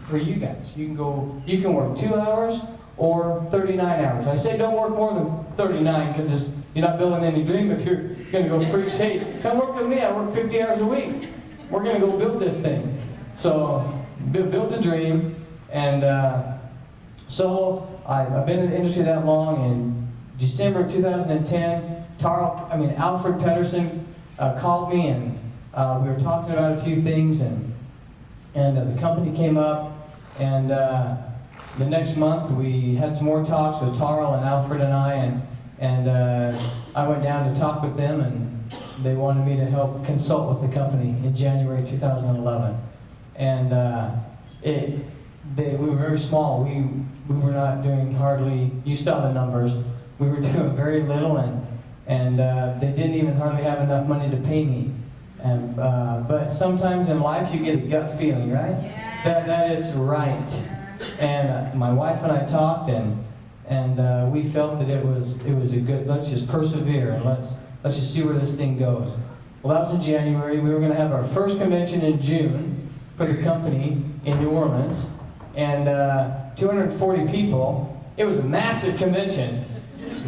for you guys. You can work 2 hours or 39 hours. I say don't work more than 39 because you're not building any dream. If you're going to go preach, hey, come work with me. I work 50 hours a week. We're going to go build this thing. So build the dream. And so I've been in the industry that long. In December 2010, Alfred Petterson called me, and we were talking about a few things, and the company came up, and the next month we had some more talks with Tarl and Alfred and I, and I went down to talk with them, and they wanted me to help consult with the company in January 2011. And we were very small. We were not doing hardly, you saw the numbers, we were doing very little, and they didn't even hardly have enough money to pay me. And, but sometimes in life you get a gut feeling, right? Yeah. That it's right. And my wife and I talked, and we felt that it was a good, let's just persevere, and let's just see where this thing goes. Well, that was in January. We were going to have our first convention in June for the company in New Orleans, and 240 people. It was a massive convention,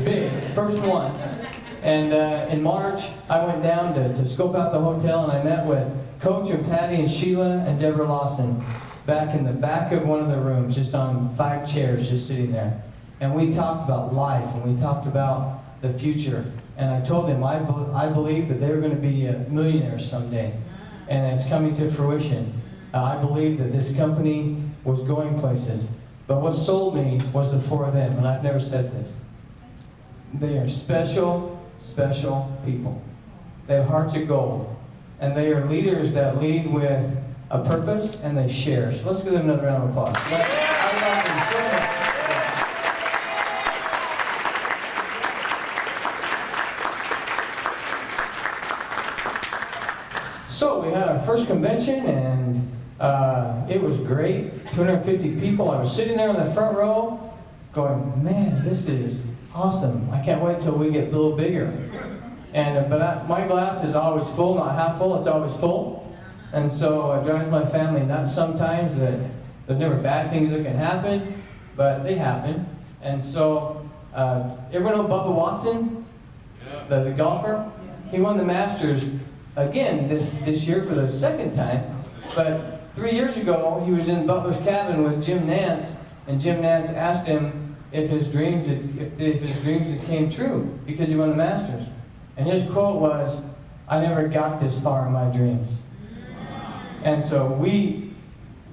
big, first one. And in March, I went down to scope out the hotel, and I met with Coach and Patty and Sheila and Deborah Lawson back in the back of one of the rooms, just on 5 chairs, just sitting there. And we talked about life, and we talked about the future. And I told them I believe that they were going to be millionaires someday, and it's coming to fruition. I believe that this company was going places. But what sold me was the 4 of them, and I've never said this. They are special, special people. They have hearts of gold. And they are leaders that lead with a purpose, and they share. So let's give them another round of applause. I love them so much. So we had our first convention, and it was great. 250 people. I was sitting there in the front row going, man, this is awesome. I can't wait till we get a little bigger. And my glass is always full, not half full, it's always full. And so it drives my family nuts sometimes that there's never bad things that can happen, but they happen. And so, everyone know Bubba Watson, the golfer? He won the Masters again this year for the 2nd time. But 3 years ago, he was in Butler's cabin with Jim Nantz, and Jim Nantz asked him if his dreams had came true because he won the Masters. And his quote was, "I never got this far in my dreams." And so we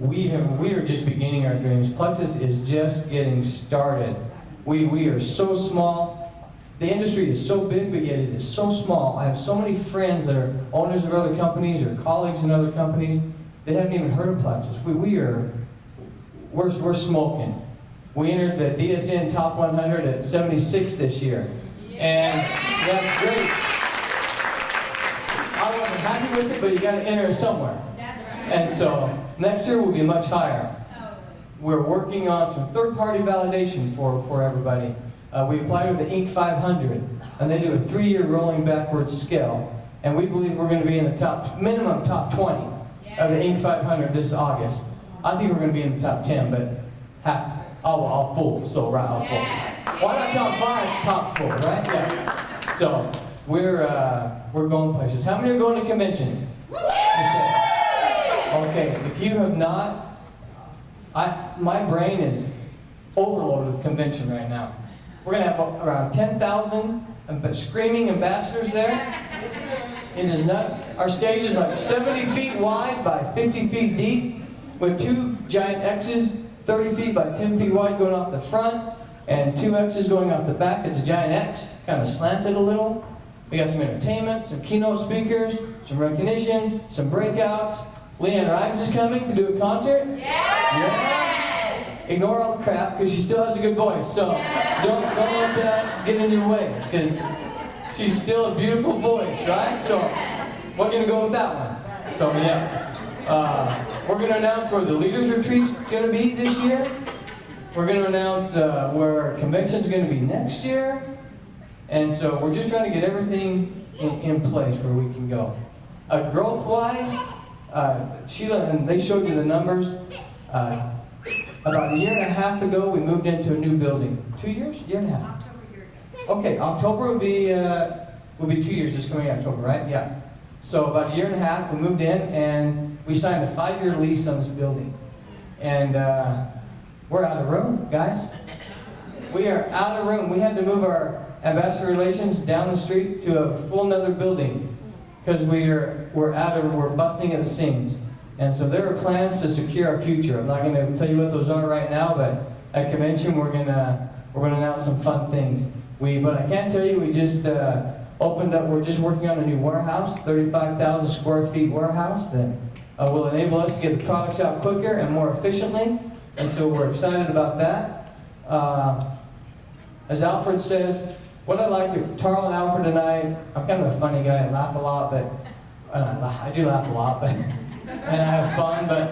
are just beginning our dreams. Plexus is just getting started. We are so small. the industry is so big, but yet it is so small. I have so many friends that are owners of other companies or colleagues in other companies. They haven't even heard of Plexus. We're smoking. We entered the DSN Top 100 at 76 this year. And that's great. I wasn't happy with it, but you got to enter it somewhere. And so next year will be much higher. We're working on some third-party validation for everybody. We applied with the Inc. 500, and they do a 3-year rolling backwards scale. And we believe we're going to be in the minimum top 20 of the Inc. 500 this August. I think we're going to be in the top 10, but I'll full, so right, I'll full. Why not top 5, top 4, right? Yeah. So we're going places. How many are going to convention? Okay, if you have not, my brain is overloaded with convention right now. We're going to have around 10,000 screaming ambassadors there. It is nuts. Our stage is like 70 feet wide by 50 feet deep, with 2 giant X's, 30 feet by 10 feet wide going off the front, and 2 X's going off the back. It's a giant X, kind of slanted a little. We got some entertainment, some keynote speakers, some recognition, some breakouts. Leanne Rives is coming to do a concert. Yeah. Ignore all the crap, because she still has a good voice. So don't let that get in your way, because she's still a beautiful voice, right? So we're going to go with that one. So yeah. We're going to announce where the Leaders Retreat's going to be this year. We're going to announce where convention's going to be next year. And so we're just trying to get everything in place where we can go. Growth-wise, Sheila, and they showed you the numbers. About a year and a half ago, we moved into a new building. 2 years? Year and a half? Okay, October will be 2 years this coming October, right? Yeah. So about a year and a half, we moved in, and we signed a 5-year lease on this building. And we're out of room, guys. We are out of room. We had to move our ambassador relations down the street to a full another building because we're busting at the seams. And so there are plans to secure our future. I'm not going to tell you what those are right now, but at convention we're going to announce some fun things. But I can tell you we just opened up. We're just working on a new warehouse, 35,000 square feet warehouse that will enable us to get the products out quicker and more efficiently. And so we're excited about that. As Alfred says, what I like, Tarl and Alfred and I'm kind of a funny guy. I laugh a lot, but I do laugh a lot, but and I have fun. But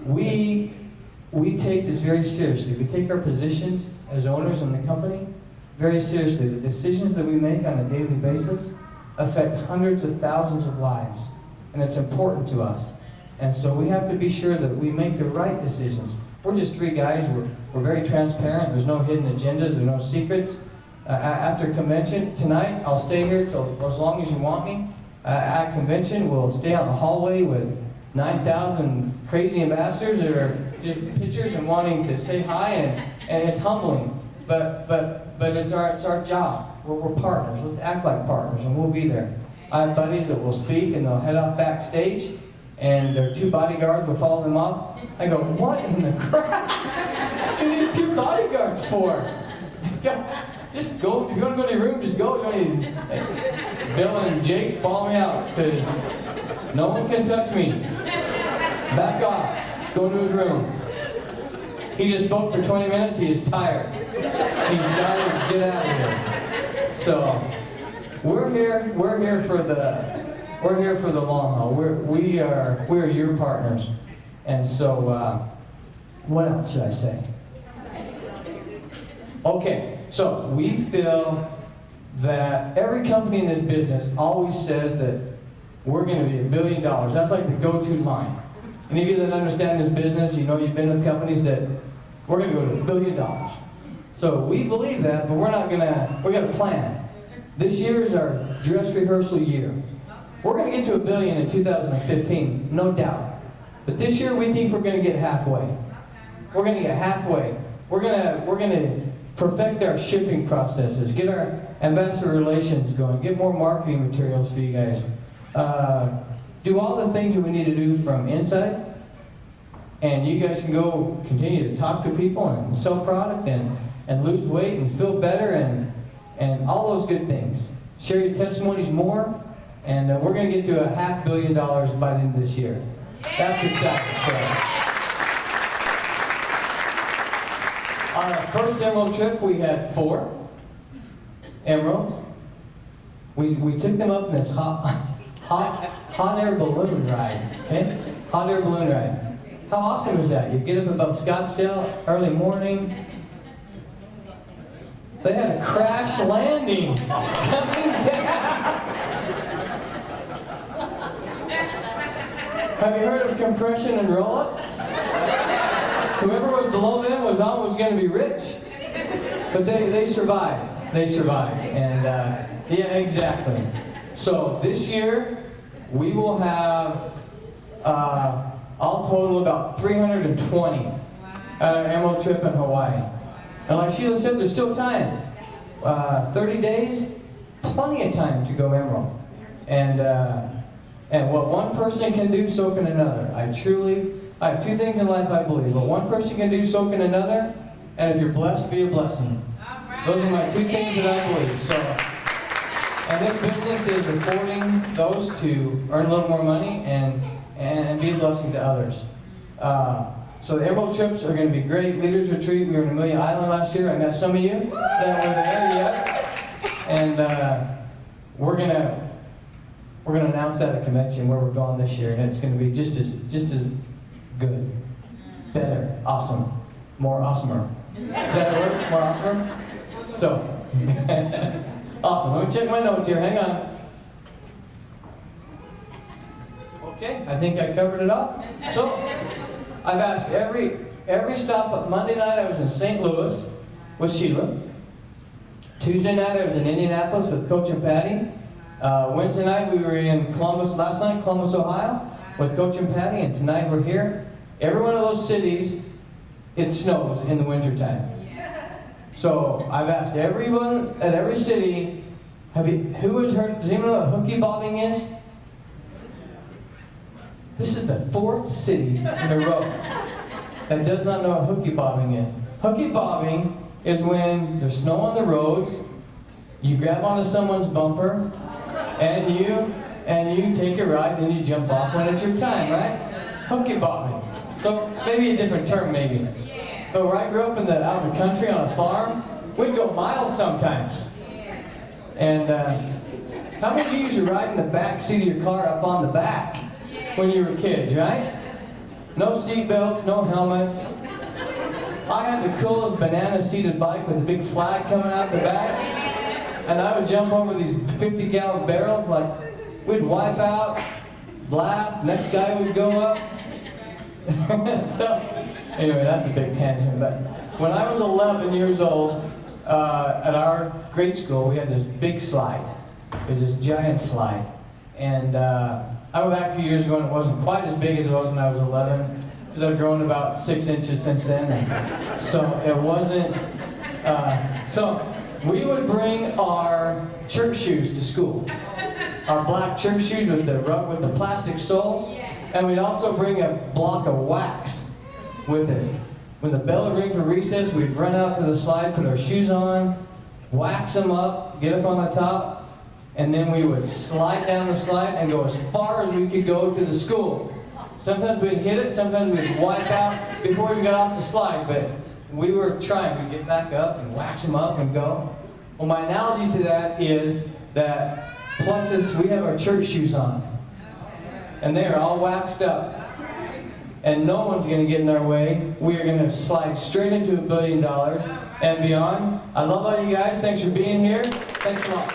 we take this very seriously. We take our positions as owners in the company very seriously. The decisions that we make on a daily basis affect hundreds of thousands of lives, and it's important to us. And so we have to be sure that we make the right decisions. We're just 3 guys. We're very transparent. There's no hidden agendas. There's no secrets. After convention tonight, I'll stay here till as long as you want me. At convention, we'll stay out in the hallway with 9,000 crazy ambassadors that are just pictures and wanting to say hi, and it's humbling. But it's our job. We're partners. Let's act like partners, and we'll be there. I have buddies that will speak, and they'll head off backstage, and their 2 bodyguards will follow them off. I go, what in the crap? What do you need 2 bodyguards for? Just go. If you want to go to your room, just go. You don't need Bill and Jake follow me out, because no one can touch me. Back off. Go to his room. He just spoke for 20 minutes. He is tired. He's got to get out of here. So we're here for the long haul. We are your partners. And so what else should I say? Okay, so we feel that every company in this business always says that we're going to be $1 billion. That's like the go-to line. Any of you that understand this business, you know you've been with companies that we're going to go to $1 billion. So we believe that, but we're got a plan. This year is our dress rehearsal year. We're going to get to $1 billion in 2015, no doubt. But this year we think we're going to get halfway. We're going to get halfway. We're going to perfect our shipping processes, get our ambassador relations going, get more marketing materials for you guys. Do all the things that we need to do from inside, and you guys can go continue to talk to people and sell product and lose weight and feel better and all those good things. Share your testimonies more, and we're going to get to $500 million by the end of this year. That's exciting for us. On our first Emerald trip, we had 4 emeralds. We took them up in this hot air balloon ride. Okay, hot air balloon ride. How awesome is that? You get up above Scottsdale early morning. They had a crash landing coming down. Have you heard of compression and roll-up? Whoever was below them was always going to be rich, but they survived. They survived, and yeah, exactly. So this year we will have all total about 320 at our Emerald trip in Hawaii. And like Sheila said, there's still time. 30 days, plenty of time to go Emerald. And what one person can do, so can another. I have 2 things in life I believe. What one person can do, so can another. And if you're blessed, be a blessing. Those are my 2 things that I believe. So, and this business is affording those to earn a little more money and be a blessing to others. So the Emerald trips are going to be great. Leaders Retreat, we were in Amelia Island last year. I met some of you that were there yet. And we're gonna announce that at convention where we're going this year, and it's going to be just as good, better, awesome, more awesomer. Is that a word? More awesomer? So, awesome. Let me check my notes here. Hang on. Okay, I think I covered it all. So, I've asked every stop. Monday night I was in St. Louis with Sheila. Tuesday night I was in Indianapolis with Coach and Patty. Wednesday night we were in Columbus. Last night, Columbus, Ohio, with Coach and Patty, and tonight we're here. Every one of those cities, it snows in the wintertime. So I've asked everyone at every city, who has heard, does anyone know what hooky bobbing is? This is the 4th city in a row that does not know what hooky bobbing is. Hooky bobbing is when there's snow on the roads, you grab onto someone's bumper, and you take a ride, then you jump off when it's your time, right? Hooky bobbing. So maybe a different term, maybe. But where I grew up out in the country on a farm, we'd go miles sometimes. And how many of you used to ride in the back seat of your car up on the back when you were kids, right? No seat belts, no helmets. I had the coolest banana-seated bike with a big flag coming out the back. And I would jump over these 50-gallon barrels, like, we'd wipe out, laugh, next guy would go up. So, anyway, that's a big tangent. But when I was 11 years old, at our grade school, we had this big slide. It was this giant slide. And I went back a few years ago, and it wasn't quite as big as it was when I was 11, because I've grown about 6 inches since then. And so it wasn't, so we would bring our church shoes to school. Our black church shoes with the plastic sole. And we'd also bring a block of wax with us. When the bell would ring for recess, we'd run out to the slide, put our shoes on, wax them up, get up on the top, and then we would slide down the slide and go as far as we could go to the school. Sometimes we'd hit it, sometimes we'd wipe out before we got off the slide, but we were trying. We'd get back up and wax them up and go. Well, my analogy to that is that Plexus, we have our church shoes on. And they are all waxed up. And no one's going to get in our way. We are going to slide straight into $1 billion and beyond. I love all you guys. Thanks for being here. Thanks a lot.